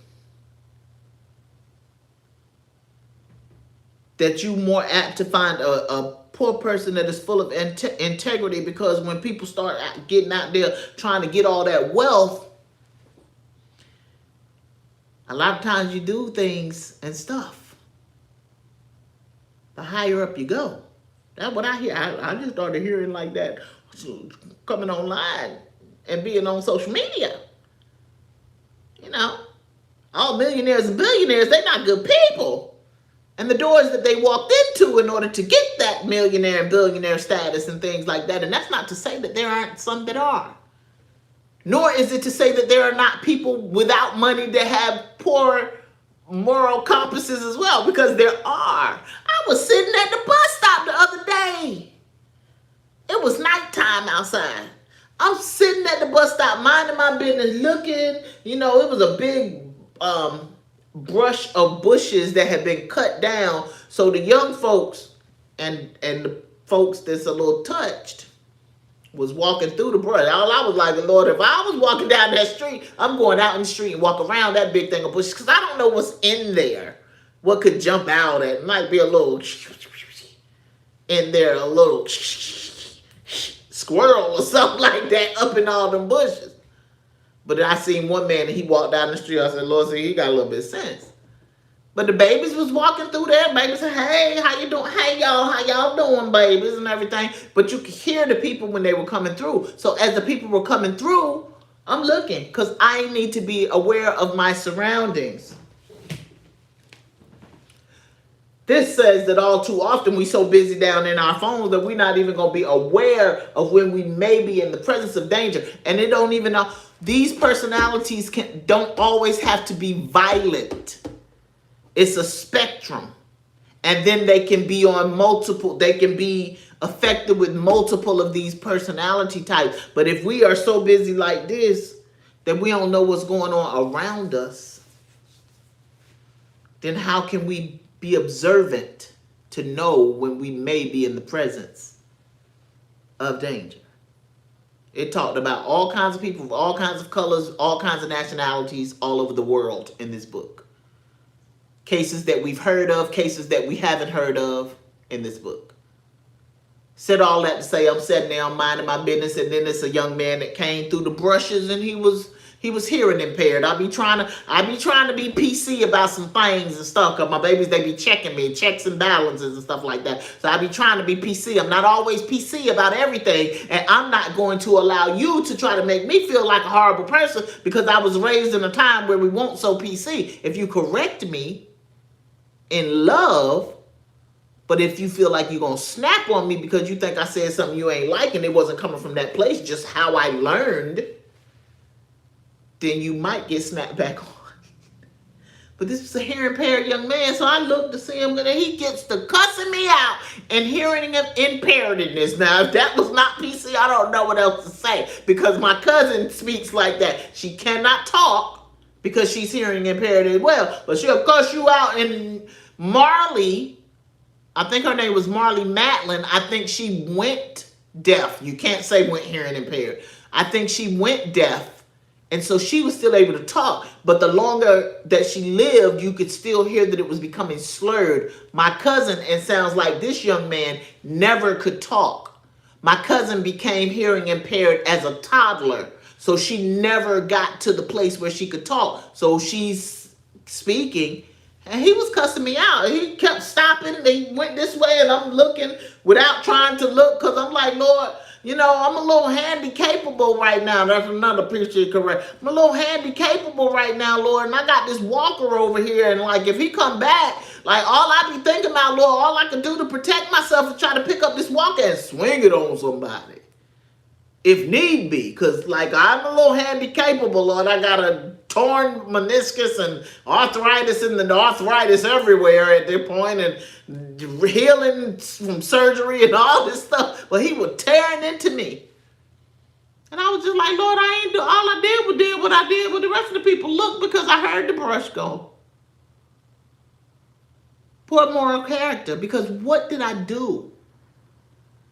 that you more apt to find a poor person that is full of integrity, because when people start getting out there trying to get all that wealth, a lot of times you do things and stuff, the higher up you go. That's what I hear. I just started hearing like that coming online and being on social media. All millionaires and billionaires, they're not good people. And the doors that they walked into in order to get that millionaire and billionaire status and things like that. And that's not to say that there aren't some that are. Nor is it to say that there are not people without money that have poor moral compasses as well, because there are. I was sitting at the bus stop the other day. It was nighttime outside. I'm sitting at the bus stop minding my business, looking. It was a big brush of bushes that had been cut down, so the young folks and the folks that's a little touched was walking through the brush. All I was like, Lord, if I was walking down that street, I'm going out in the street and walk around that big thing of bushes, because I don't know what's in there, what could jump out at. It might be a little in there, a little squirrel or something like that up in all them bushes. But I seen one man and he walked down the street. I said, Lord, see, he got a little bit of sense. But the babies was walking through there. Babies said, hey, how you doing? Hey, y'all, how y'all doing, babies, and everything. But you could hear the people when they were coming through. So as the people were coming through, I'm looking, because I need to be aware of my surroundings. This says that all too often we so busy down in our phones that we're not even going to be aware of when we may be in the presence of danger. And they don't even know. These personalities don't always have to be violent. It's a spectrum. And then they can be affected with multiple of these personality types. But if we are so busy like this that we don't know what's going on around us, then how can we be observant to know when we may be in the presence of danger? It talked about all kinds of people of all kinds of colors, all kinds of nationalities all over the world in this book. Cases that we've heard of, cases that we haven't heard of in this book. Said all that to say I'm sitting there, I'm minding my business, and then there's a young man that came through the brushes, and he was He was hearing impaired. I be trying to be PC about some things and stuff. Cause my babies, they be checking me, checks and balances and stuff like that. So I be trying to be PC. I'm not always PC about everything. And I'm not going to allow you to try to make me feel like a horrible person because I was raised in a time where we weren't so PC. If you correct me in love, but if you feel like you're going to snap on me because you think I said something you ain't like and it wasn't coming from that place, just how I learned, then you might get snapped back on. But this was a hearing impaired young man, so I looked to see him, and he gets to cussing me out and hearing impairedness. Now, if that was not PC, I don't know what else to say, because my cousin speaks like that. She cannot talk because she's hearing impaired as well, but she'll cuss you out. And Marley, I think her name was Marley Matlin, I think she went deaf. You can't say went hearing impaired. I think she went deaf. And so she was still able to talk, but the longer that she lived, you could still hear that it was becoming slurred. My cousin, and sounds like this young man, never could talk. My cousin became hearing impaired as a toddler, so she never got to the place where she could talk. So she's speaking, and he was cussing me out. He kept stopping. They went this way, and I'm looking without trying to look, because I'm like, Lord, you know, I'm a little handy-capable right now. That's another picture, correct. I'm a little handy-capable right now, Lord, and I got this walker over here, and, like, if he come back, like, all I be thinking about, Lord, all I can do to protect myself is try to pick up this walker and swing it on somebody, if need be, because, like, I'm a little handy-capable, Lord. I got a torn meniscus and arthritis, and the arthritis everywhere at this point, and healing from surgery and all this stuff. But he was tearing into me. And I was just like, Lord, I ain't do, all I did was what I did with the rest of the people. Look, because I heard the brush go. Poor moral character, because what did I do?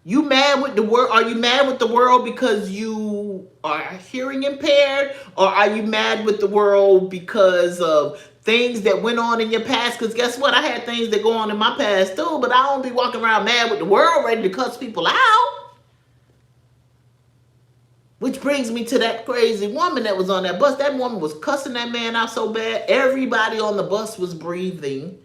You mad with the world? Are you mad with the world because you are hearing impaired? Or are you mad with the world because of things that went on in your past? Because guess what? I had things that go on in my past too, but I don't be walking around mad with the world ready to cuss people out. Which brings me to that crazy woman that was on that bus. That woman was cussing that man out so bad, everybody on the bus was breathing,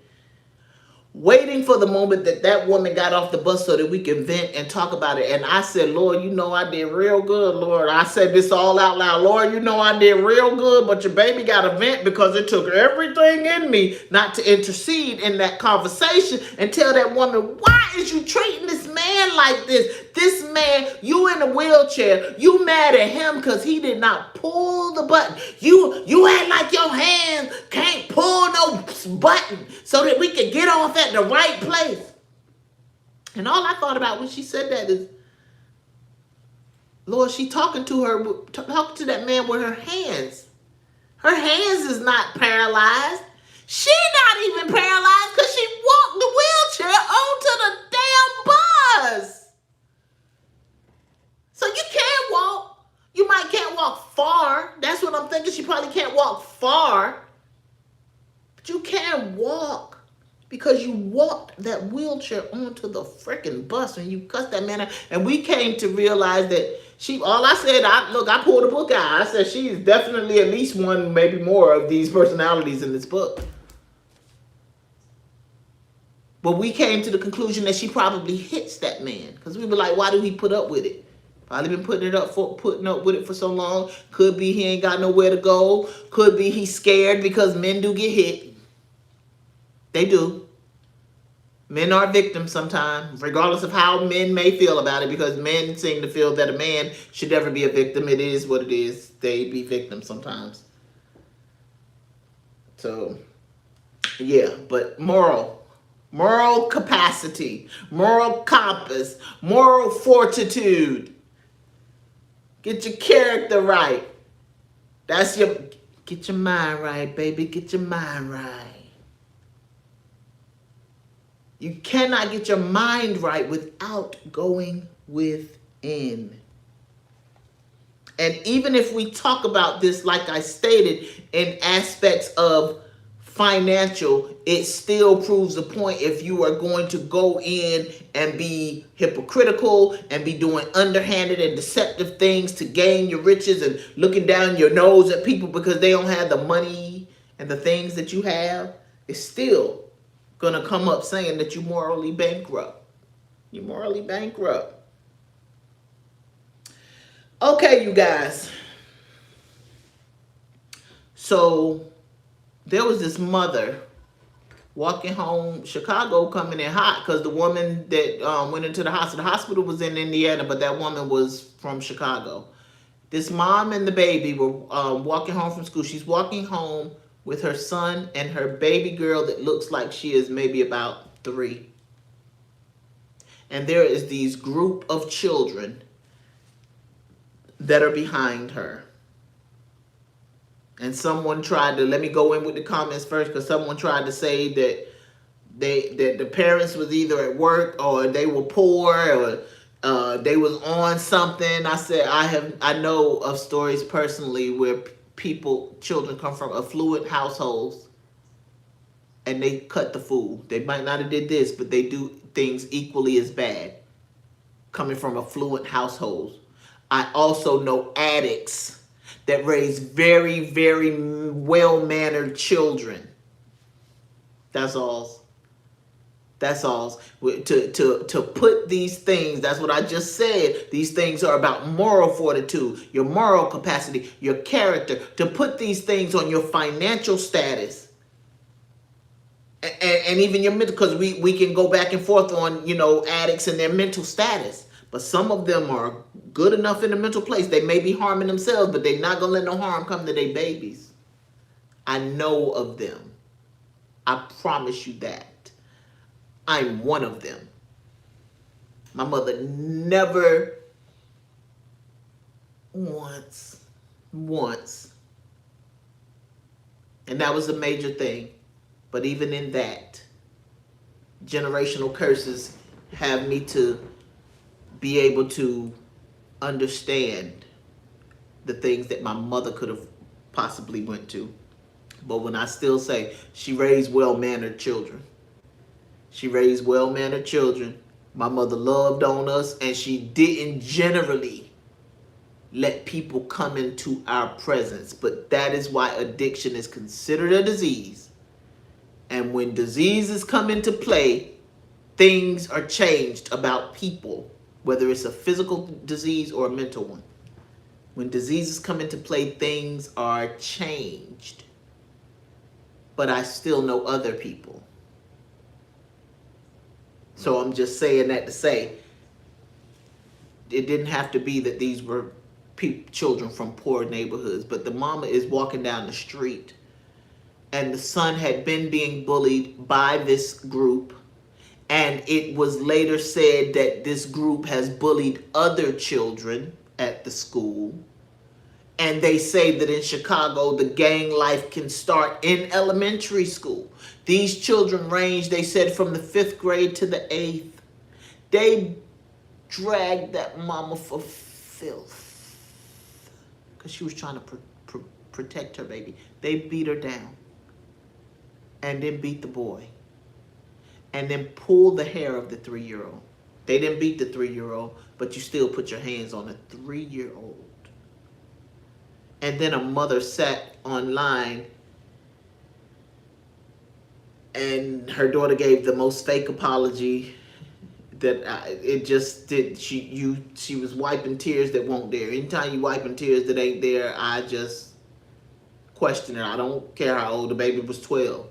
waiting for the moment that that woman got off the bus so that we can vent and talk about it. And I said, Lord, you know I did real good, Lord. I said this all out loud. Lord, you know I did real good, but your baby got a vent because it took everything in me not to intercede in that conversation and tell that woman, why is you treating this man like this? This man, you in a wheelchair, you mad at him because he did not pull the button. You act like your hands can't pull no button so that we can get off at the right place. And all I thought about when she said that is, Lord, she talking to that man with her hands. Her hands is not paralyzed. She not even paralyzed because she walked the wheelchair onto the damn bus. So you can't walk. You might can't walk far. That's what I'm thinking. She probably can't walk far. But you can't walk because you walked that wheelchair onto the freaking bus and you cussed that man out. And we came to realize that I pulled a book out. I said she is definitely at least one, maybe more of these personalities in this book. But we came to the conclusion that she probably hits that man. Because we were like, why do he put up with it? Probably been putting up with it for so long. Could be he ain't got nowhere to go. Could be he's scared because men do get hit. They do. Men are victims sometimes, regardless of how men may feel about it, because men seem to feel that a man should never be a victim. It is what it is. They be victims sometimes. So, yeah, but moral capacity, moral compass, moral fortitude. Get your character right. Get your mind right, baby. Get your mind right. You cannot get your mind right without going within. And even if we talk about this, like I stated, in aspects of financial, it still proves the point if you are going to go in and be hypocritical and be doing underhanded and deceptive things to gain your riches and looking down your nose at people because they don't have the money and the things that you have. It's still gonna come up saying that you're morally bankrupt. You're morally bankrupt. Okay, you guys. So there was this mother walking home, Chicago coming in hot because the woman that went into the hospital was in Indiana, but that woman was from Chicago. This mom and the baby were walking home from school. She's walking home with her son and her baby girl that looks like she is maybe about 3. And there is these group of children that are behind her. And someone tried to, let me go in with the comments first, because someone tried to say that the parents was either at work or they were poor or they was on something. I said I know of stories personally where children come from affluent households and they cut the food. They might not have did this, but they do things equally as bad coming from affluent households. I also know addicts that raise very, very well-mannered children. That's all. That's all. To put these things, that's what I just said. These things are about moral fortitude, your moral capacity, your character. To put these things on your financial status. And even your mental, because we can go back and forth on, addicts and their mental status. But some of them are good enough in the mental place. They may be harming themselves, but they're not going to let no harm come to their babies. I know of them. I promise you that. I'm one of them. My mother never once. And that was a major thing. But even in that, generational curses have me to be able to understand the things that my mother could have possibly went to. But when I still say she raised well-mannered children. She raised well-mannered children. My mother loved on us, and she didn't generally let people come into our presence. But that is why addiction is considered a disease. And when diseases come into play, things are changed about people, whether it's a physical disease or a mental one. When diseases come into play, things are changed. But I still know other people. So I'm just saying that to say, it didn't have to be that these were children from poor neighborhoods, but the mama is walking down the street and the son had been being bullied by this group, and it was later said that this group has bullied other children at the school. And they say that in Chicago, the gang life can start in elementary school. These children range, they said, from the 5th grade to the 8th. They dragged that mama for filth because she was trying to protect her baby. They beat her down and then beat the boy and then pulled the hair of the 3-year-old. They didn't beat the 3-year-old, but you still put your hands on a 3-year-old. And then a mother sat online and her daughter gave the most fake apology that it just did. She was wiping tears that weren't there. Anytime you wiping tears that ain't there, I just question her. I don't care how old the baby was. 12.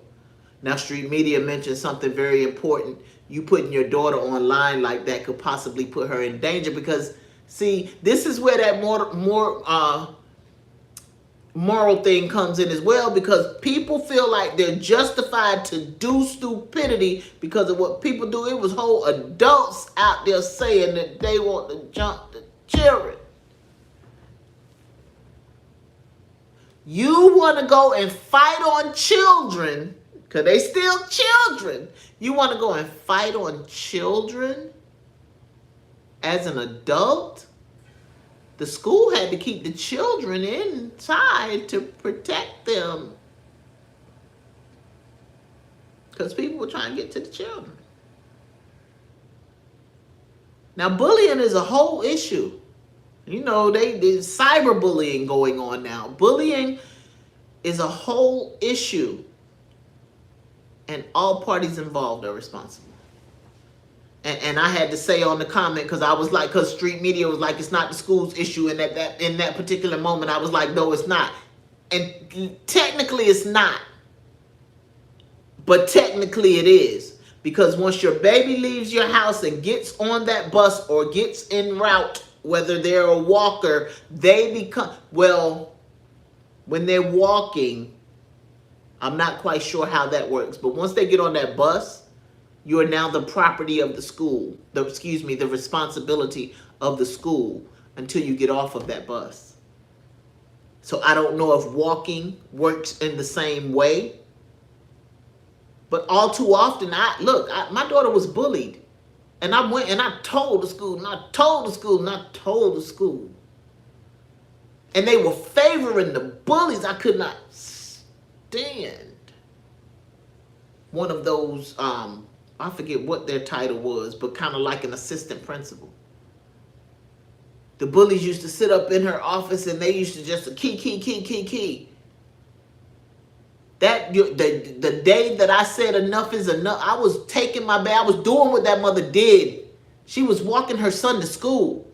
Now Street Media mentioned something very important. You putting your daughter online like that could possibly put her in danger, because see, this is where that moral thing comes in as well, because people feel like they're justified to do stupidity because of what people do. It was whole adults out there saying that they want to jump the children. You want to go and fight on children, because they still children. You want to go and fight on children as an adult? The school had to keep the children inside to protect them. because people were trying to get to the children. Now, bullying is a whole issue. You know, there's cyberbullying going on now. Bullying is a whole issue, and all parties involved are responsible. And I had to say on the comment, because I was like, because street media was like, it's not the school's issue, and in that particular moment, I was like, no, it's not. And technically, it's not. But technically, it is. Because once your baby leaves your house and gets on that bus or gets en route, whether they're a walker, they become, well, when they're walking, I'm not quite sure how that works. But once they get on that bus, you are now the property of the school. The responsibility of the school until you get off of that bus. So I don't know if walking works in the same way. But all too often, my daughter was bullied. And I went and I told the school, and I told the school, and I told the school. And they were favoring the bullies. I could not stand one of those, I forget what their title was, but kind of like an assistant principal. The bullies used to sit up in her office and they used to just key. The day that I said enough is enough, I was taking my bag. I was doing what that mother did. She was walking her son to school.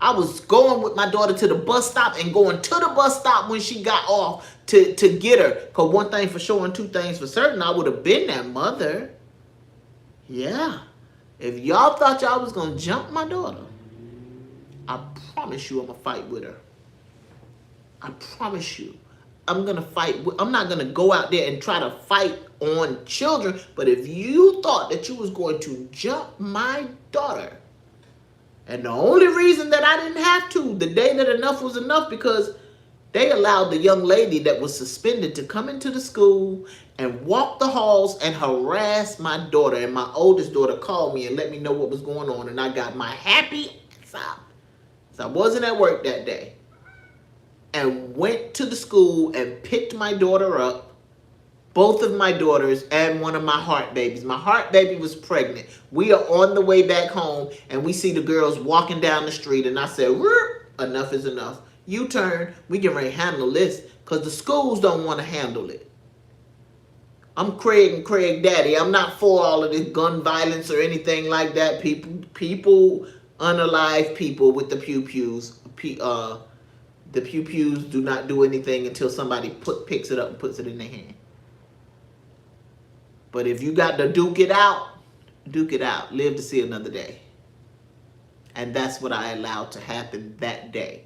I was going with my daughter to the bus stop and going to the bus stop when she got off to get her. Because one thing for sure and two things for certain, I would have been that mother. Yeah. If y'all thought y'all was going to jump my daughter, I promise you I'm going to fight with her. I promise you. I'm going to fight. I'm not going to go out there and try to fight on children. But if you thought that you was going to jump my daughter, and the only reason that I didn't have to, the day that enough was enough, because they allowed the young lady that was suspended to come into the school and walk the halls and harass my daughter. And my oldest daughter called me and let me know what was going on. And I got my happy ass out. So I wasn't at work that day. And went to the school and picked my daughter up, both of my daughters and one of my heart babies. My heart baby was pregnant. We are on the way back home and we see the girls walking down the street, and I said, enough is enough. You turn, we can handle this, because the schools don't want to handle it. I'm Craig and Craig Daddy. I'm not for all of this gun violence or anything like that. People, unalive people with the pew-pews. The pew-pews do not do anything until somebody picks it up and puts it in their hand. But if you got to duke it out. Live to see another day. And that's what I allowed to happen that day.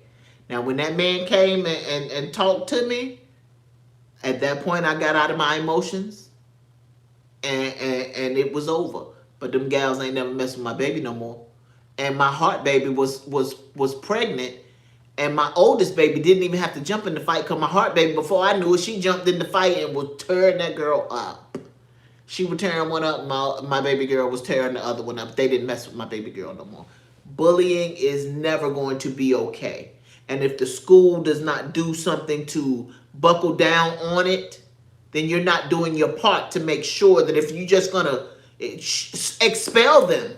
Now, when that man came and talked to me, at that point, I got out of my emotions. And it was over. But them gals ain't never messed with my baby no more. And my heart baby was pregnant. And my oldest baby didn't even have to jump in the fight, because my heart baby, before I knew it, she jumped in the fight and was tearing that girl up. She was tearing one up, my baby girl was tearing the other one up. They didn't mess with my baby girl no more. Bullying is never going to be okay. And if the school does not do something to buckle down on it, then you're not doing your part to make sure that if you're just going to expel them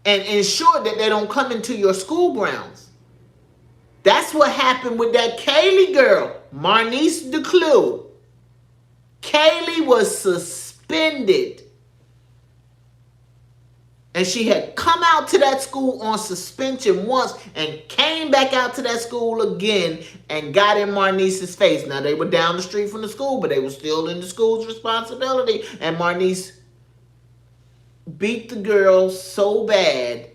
and ensure that they don't come into your school grounds. That's what happened with that Kaylee girl, Marnice DeClue. Kaylee was suspended. And she had come out to that school on suspension once and came back out to that school again and got in Marnice's face. Now, they were down the street from the school, but they were still in the school's responsibility. And Marnice beat the girl so bad.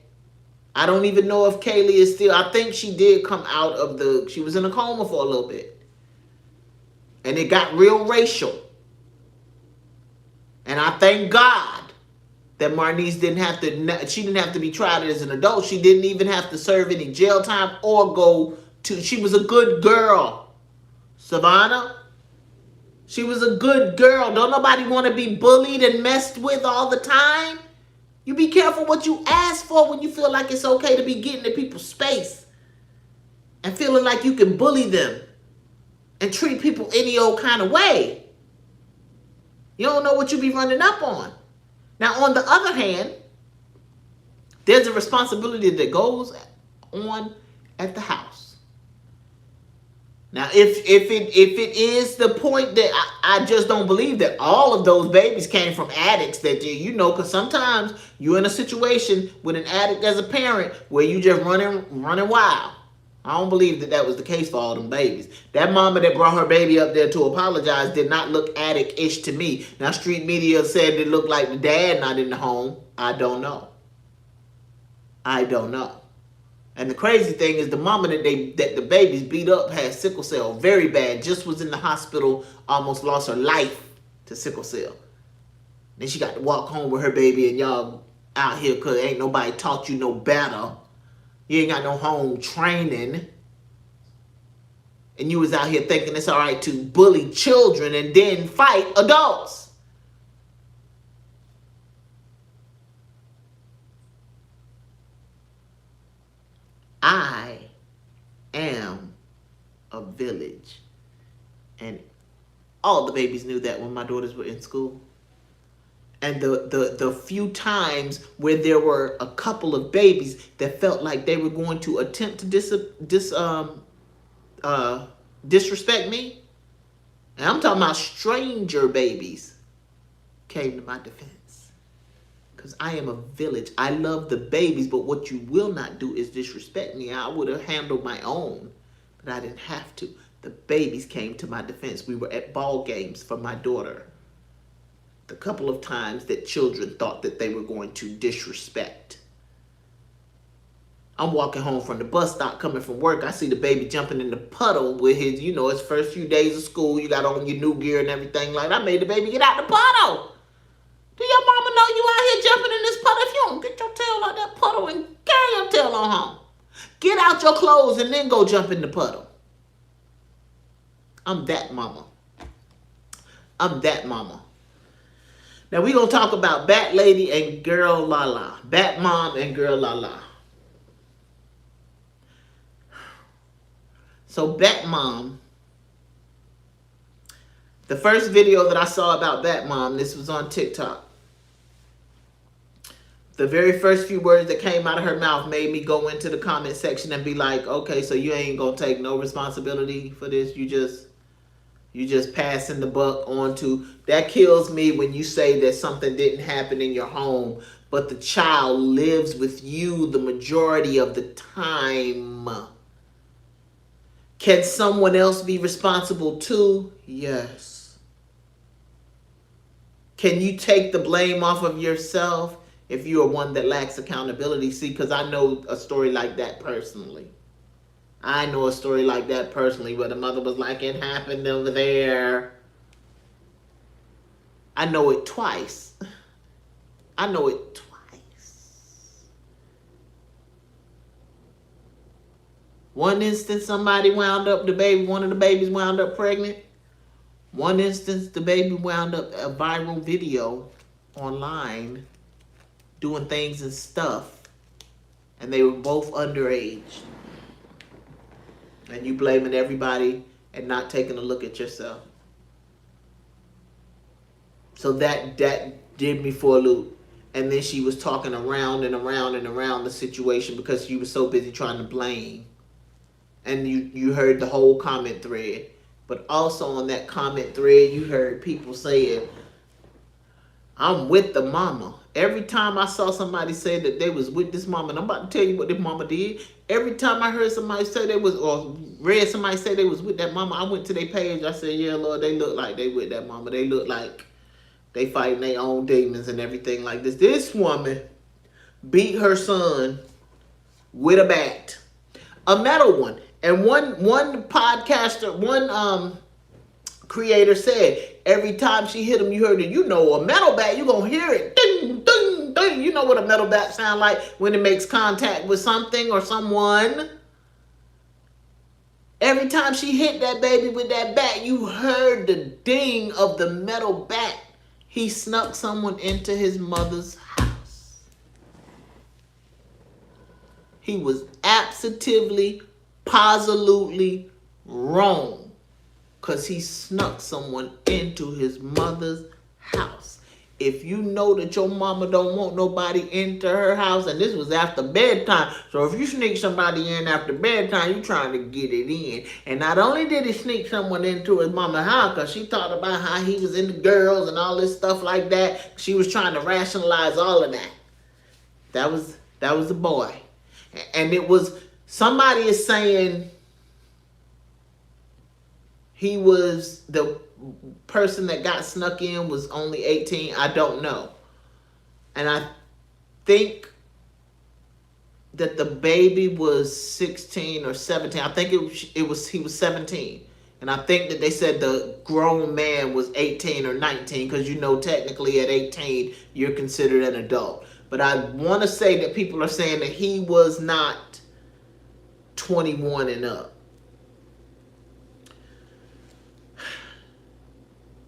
I don't even know if Kaylee is still, I think she did come out of she was in a coma for a little bit. And it got real racial. And I thank God that Marnice she didn't have to be tried as an adult. She didn't even have to serve any jail time or she was a good girl. Savannah, she was a good girl. Don't nobody want to be bullied and messed with all the time. You be careful what you ask for when you feel like it's okay to be getting in people's space and feeling like you can bully them and treat people any old kind of way. You don't know what you be running up on. Now, on the other hand, there's a responsibility that goes on at the house. Now, if it is the point that I just don't believe that all of those babies came from addicts, that you know, because sometimes you're in a situation with an addict as a parent where you just running wild. I don't believe that that was the case for all them babies. That mama that brought her baby up there to apologize did not look addict-ish to me. Now, street media said it looked like the dad not in the home. I don't know. I don't know. And the crazy thing is the mama that the babies beat up had sickle cell very bad. Just was in the hospital, almost lost her life to sickle cell. Then she got to walk home with her baby, and y'all out here because ain't nobody taught you no better. You ain't got no home training. And you was out here thinking it's all right to bully children and then fight adults. I am a village. And all the babies knew that when my daughters were in school. And the few times where there were a couple of babies that felt like they were going to attempt to disrespect me, and I'm talking about stranger babies, came to my defense. Because I am a village. I love the babies, but what you will not do is disrespect me. I would have handled my own, but I didn't have to. The babies came to my defense. We were at ball games for my daughter. The couple of times that children thought that they were going to disrespect. I'm walking home from the bus stop coming from work. I see the baby jumping in the puddle with his, you know, his first few days of school. You got on your new gear and everything like that. I made the baby get out the puddle. Do your mama know you out here jumping in this puddle? If you don't get your tail out that puddle and carry your tail on home. Get out your clothes and then go jump in the puddle. I'm that mama. I'm that mama. Now we're going to talk about Bat Lady and Girl La La. Bat Mom and Girl La La. So Bat Mom, the first video that I saw about Bat Mom, this was on TikTok. The very first few words that came out of her mouth made me go into the comment section and be like, okay, so you ain't going to take no responsibility for this. You just passing the buck on to. That kills me when you say that something didn't happen in your home, but the child lives with you the majority of the time. Can someone else be responsible too? Yes. Can you take the blame off of yourself if you are one that lacks accountability? See, because I know a story like that personally. I know a story like that personally where the mother was like, it happened over there. I know it twice. I know it twice. One instance, somebody wound up, one of the babies wound up pregnant. One instance, the baby wound up a viral video online doing things and stuff. And they were both underage. And you blaming everybody and not taking a look at yourself. So that did me for a loop. And then she was talking around and around and around the situation because she was so busy trying to blame. And you heard the whole comment thread. But also on that comment thread, you heard people saying, I'm with the mama. Every time I saw somebody say that they was with this mama, and I'm about to tell you what this mama did. Every time I heard somebody say they was, or read somebody say they was with that mama, I went to their page. I said, yeah, Lord, they look like they with that mama. They look like they fighting their own demons and everything like this. This woman beat her son with a bat, a metal one. And one podcaster, one creator said, every time she hit him, you heard it. You know, a metal bat, you gonna hear it. Ding, ding, ding. You know what a metal bat sound like when it makes contact with something or someone. Every time she hit that baby with that bat, you heard the ding of the metal bat. He snuck someone into his mother's house. He was absolutely, positively wrong because he snuck someone into his mother's house. If you know that your mama don't want nobody into her house, and this was after bedtime, so if you sneak somebody in after bedtime, you trying to get it in. And not only did he sneak someone into his mama's house, because she talked about how he was into girls and all this stuff like that, she was trying to rationalize all of that. That was the boy. And it was, somebody is saying he was, the person that got snuck in was only 18. I don't know. And I think that the baby was 16 or 17. I think he was 17. And I think that they said the grown man was 18 or 19, because you know technically at 18 you're considered an adult. But I want to say that people are saying that he was not 21 and up.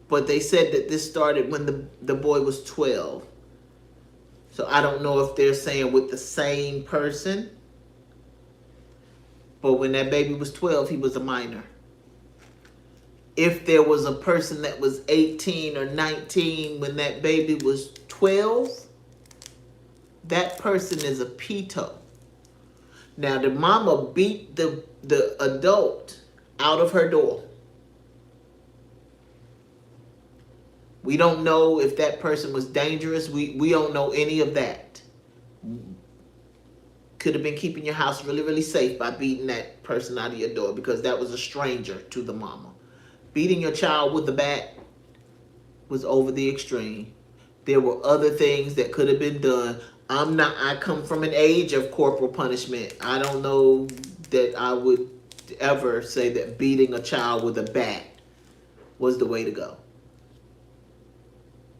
But they said that this started when the boy was 12. So I don't know if they're saying with the same person. But when that baby was 12, he was a minor. If there was a person that was 18 or 19 when that baby was 12, that person is a peto. Now the mama beat the adult out of her door. We don't know if that person was dangerous. We don't know any of that. Could have been keeping your house really, really safe by beating that person out of your door, because that was a stranger to the mama. Beating your child with a bat was over the extreme. There were other things that could have been done. I come from an age of corporal punishment. I don't know that I would ever say that beating a child with a bat was the way to go.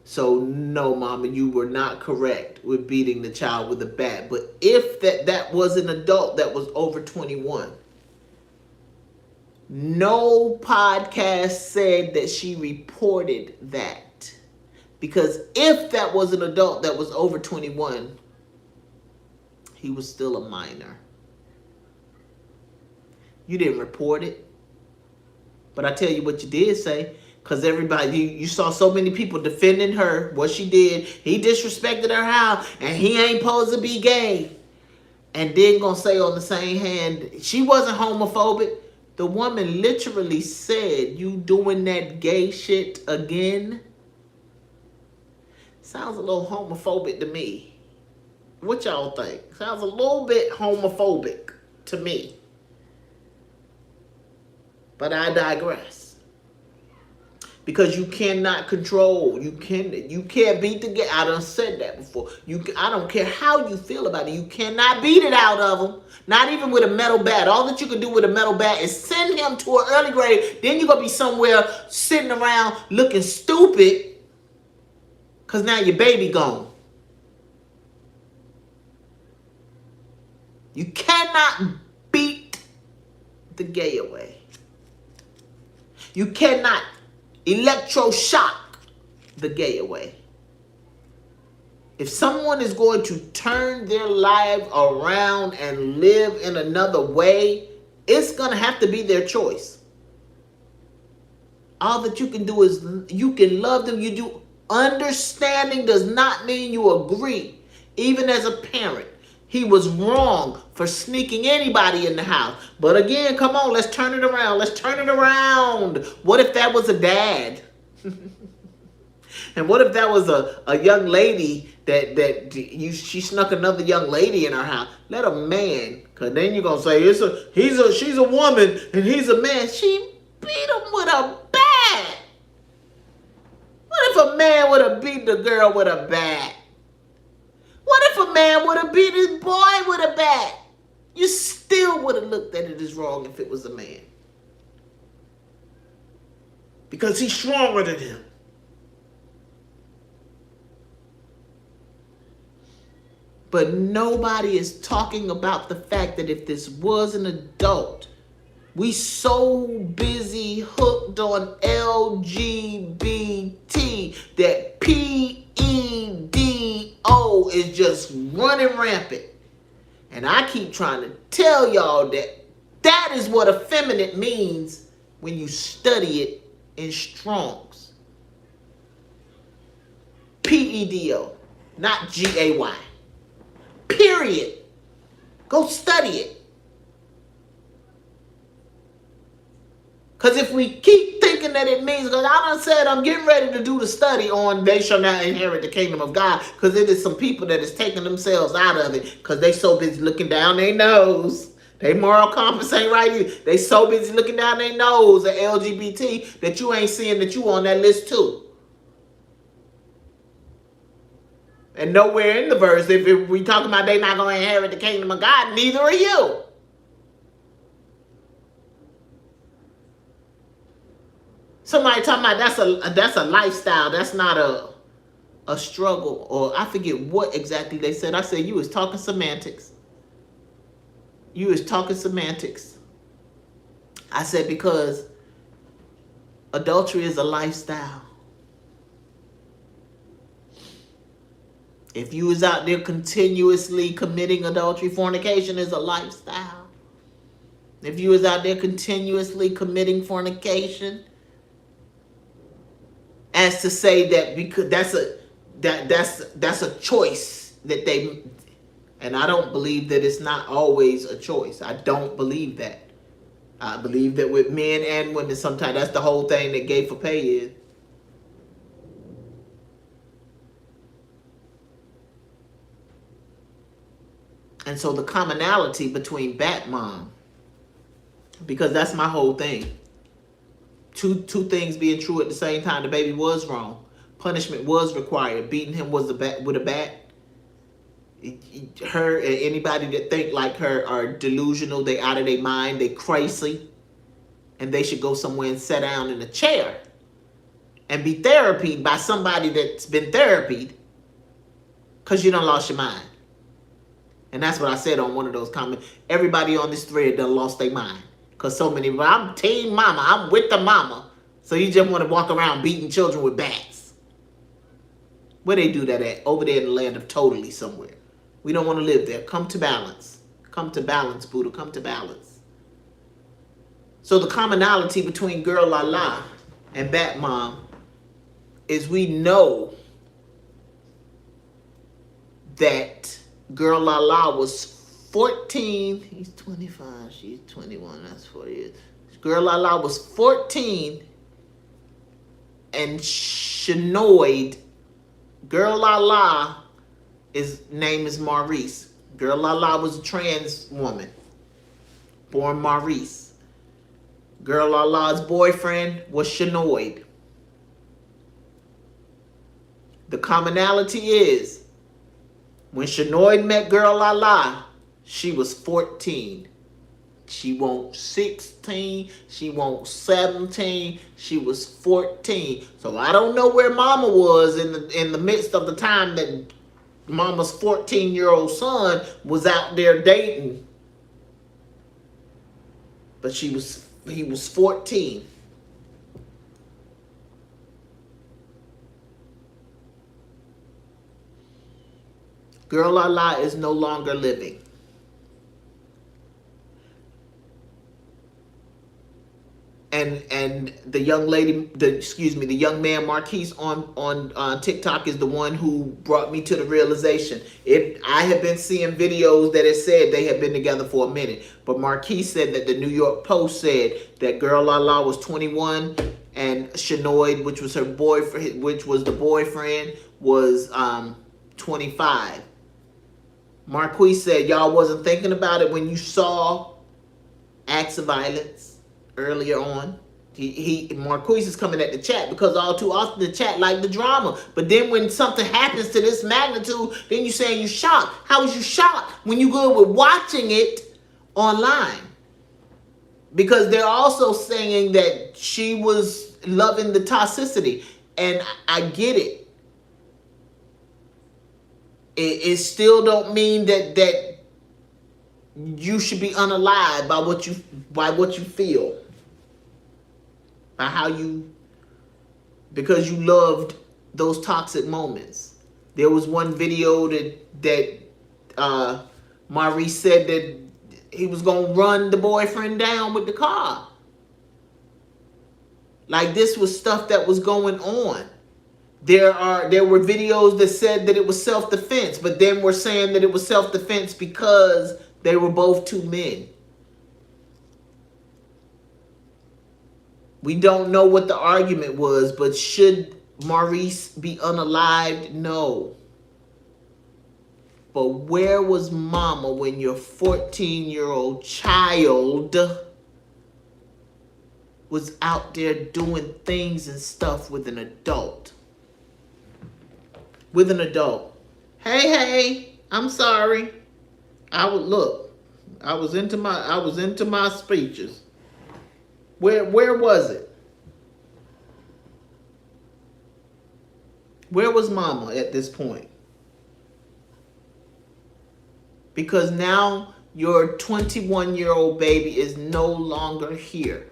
So no, mama, you were not correct with beating the child with a bat. But if that was an adult that was over 21, no podcast said that she reported that. Because if that was an adult that was over 21, he was still a minor. You didn't report it. But I tell you what you did say. Because everybody, you saw so many people defending her, what she did. He disrespected her house, and he ain't supposed to be gay. And then gonna say on the same hand, she wasn't homophobic. The woman literally said, you doing that gay shit again? Sounds a little homophobic to me. What y'all think? Sounds a little bit homophobic to me. But I digress. Because you cannot control. You can't beat the gay. I done said that before. I don't care how you feel about it. You cannot beat it out of them. Not even with a metal bat. All that you can do with a metal bat is send him to an early grade. Then you're going to be somewhere sitting around looking stupid. Because now your baby gone. You cannot beat the gay away. You cannot electroshock the gay away. If someone is going to turn their life around and live in another way, it's going to have to be their choice. All that you can do is you can love them. You do. Understanding does not mean you agree. Even as a parent, he was wrong for sneaking anybody in the house. But again, come on, let's turn it around. Let's turn it around. What if that was a dad? And what if that was a young lady she snuck another young lady in her house? Let a man, because then you're going to say she's a woman and he's a man. She beat him with a bat. What if a man would have beat the girl with a bat? What if a man would have beat his boy with a bat? You still would have looked at it as wrong if it was a man. Because he's stronger than him. But nobody is talking about the fact that if this was an adult, we so busy hooked on LGBT that PEDO is just running rampant. And I keep trying to tell y'all that is what effeminate means when you study it in Strong's. P-E-D-O, not G-A-Y. Period. Go study it. Because if we keep thinking that it means, because I done said I'm getting ready to do the study on they shall not inherit the kingdom of God, because it is some people that is taking themselves out of it because they so busy looking down their nose. They moral compass ain't right either. They so busy looking down their nose at LGBT that you ain't seeing that you on that list too. And nowhere in the verse, if we talking about they not going to inherit the kingdom of God, neither are you. Somebody talking about that's a lifestyle. That's not a struggle. Or I forget what exactly they said. I said you was talking semantics. You was talking semantics. I said because adultery is a lifestyle. If you was out there continuously committing adultery, fornication is a lifestyle. If you was out there continuously committing fornication, as to say that because that's a choice that they, and I don't believe that it's not always a choice. I don't believe that. I believe that with men and women, sometimes that's the whole thing that gay for pay is. And so the commonality between Bat Mom, because that's my whole thing. Two things being true at the same time. The baby was wrong. Punishment was required. Beating him was with a bat. Her and anybody that think like her are delusional. They out of their mind. They crazy. And they should go somewhere and sit down in a chair and be therapied by somebody that's been therapied, because you done lost your mind. And that's what I said on one of those comments. Everybody on this thread done lost their mind. Because so many, I'm team mama. I'm with the mama. So you just want to walk around beating children with bats. Where they do that at? Over there in the land of totally somewhere. We don't want to live there. Come to balance. Come to balance, Buddha. Come to balance. So the commonality between Girl La La and Bat Mom is we know that Girl La La was 14. He's 25. She's 21. That's 4 years. Girl La La was 14. And Shanoid, Girl La La, name is Maurice. Girl La La was a trans woman. Born Maurice. Girl La La's boyfriend was Shanoid. The commonality is, when Shanoid met Girl La La, she was 14. She won't 16. She won't 17. She was 14. So I don't know where Mama was in the midst of the time that Mama's 14-year-old son was out there dating. But he was 14. Girl La La is no longer living. And the young lady, the young man Marquise on TikTok is the one who brought me to the realization. I have been seeing videos that it said they had been together for a minute, but Marquise said that the New York Post said that Girl La La was 21 and Shanoid, which was her boyfriend, which was the boyfriend, was 25. Marquise said y'all wasn't thinking about it when you saw acts of violence earlier on. Marquise is coming at the chat because all too often the chat like the drama. But then when something happens to this magnitude, then you saying you shocked. How was you shocked when you good with watching it online? Because they're also saying that she was loving the toxicity. And I get it. It still don't mean that you should be unalive by what you feel. By how you, because you loved those toxic moments. There was one video that Maurice said that he was going to run the boyfriend down with the car. Like this was stuff that was going on. There were videos that said that it was self-defense, but then we're saying that it was self-defense because they were both two men. We don't know what the argument was, but should Maurice be unalived? No. But where was mama when your 14-year-old child was out there doing things and stuff with an adult? With an adult. Hey, I'm sorry. I was into my speeches. Where was it? Where was mama at this point? Because now your 21-year-old baby is no longer here.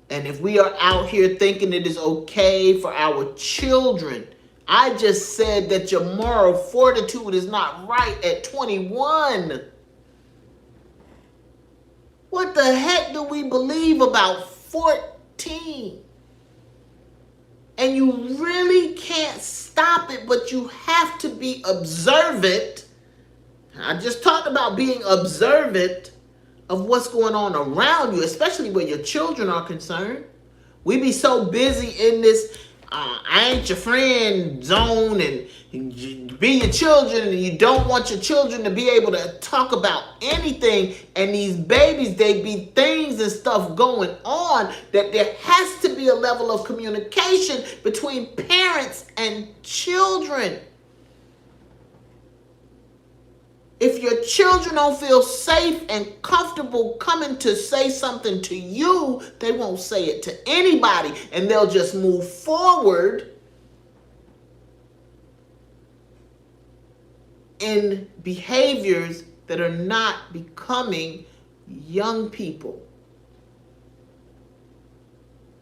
And if we are out here thinking it is okay for our children, I just said that your moral fortitude is not right at 21. What the heck do we believe about 14? And you really can't stop it, but you have to be observant. I just talked about being observant of what's going on around you, especially where your children are concerned. We be so busy in this I ain't your friend zone and be your children, and you don't want your children to be able to talk about anything. And these babies, they be things and stuff going on that there has to be a level of communication between parents and children. If your children don't feel safe and comfortable coming to say something to you, they won't say it to anybody, and they'll just move forward in behaviors that are not becoming young people.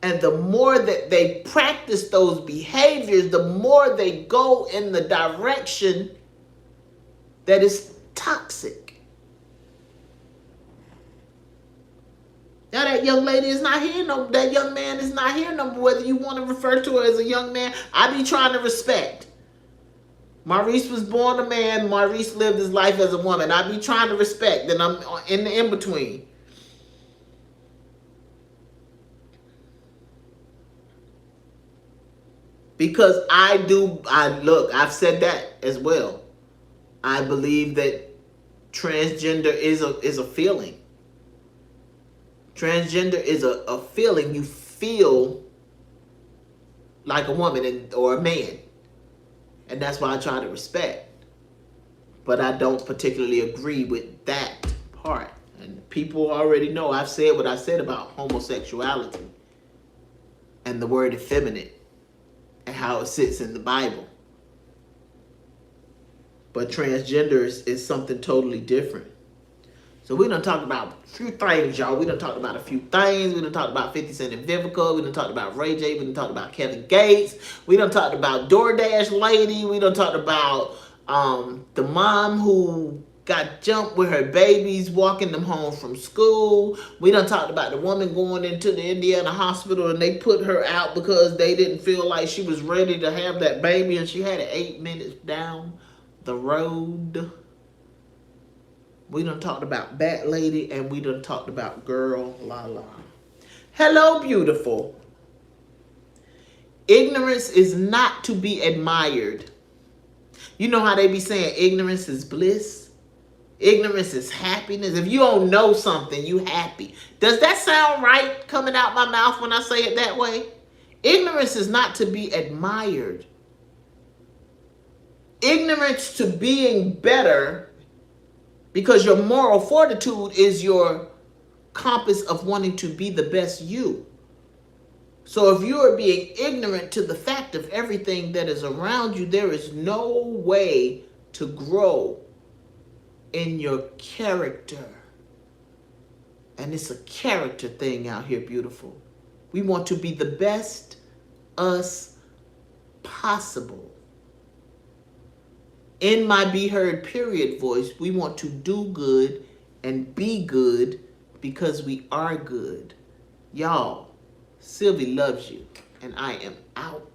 And the more that they practice those behaviors, the more they go in the direction that is toxic. Now that young lady is not here, that young man is not here no more, whether you want to refer to her as a young man. I be trying to respect. Maurice was born a man, Maurice lived his life as a woman. I be trying to respect, then I'm in the in-between. Because I've said that as well. I believe that transgender is a feeling. Transgender is a feeling. You feel like a woman or a man. And that's why I try to respect. But I don't particularly agree with that part. And people already know I've said what I said about homosexuality and the word effeminate and how it sits in the Bible. But transgender is something totally different. So we done talked about a few things, y'all. We done talked about a few things. We done talked about 50 Cent and Vivica. We done talked about Ray J. We done talked about Kevin Gates. We done talked about DoorDash lady. We done talked about the mom who got jumped with her babies, walking them home from school. We done talked about the woman going into the Indiana hospital and they put her out because they didn't feel like she was ready to have that baby, and she had it 8 minutes down the road. We done talked about Bat Lady, and we done talked about Girl La La. Hello, beautiful. Ignorance is not to be admired. You know how they be saying ignorance is bliss? Ignorance is happiness. If you don't know something, you happy. Does that sound right coming out my mouth when I say it that way? Ignorance is not to be admired. Ignorance to being better, because your moral fortitude is your compass of wanting to be the best you. So if you are being ignorant to the fact of everything that is around you, there is no way to grow in your character. And it's a character thing out here, beautiful. We want to be the best us possible. In my Be Heard period voice, we want to do good and be good because we are good. Y'all, Sylvie loves you. and I am out.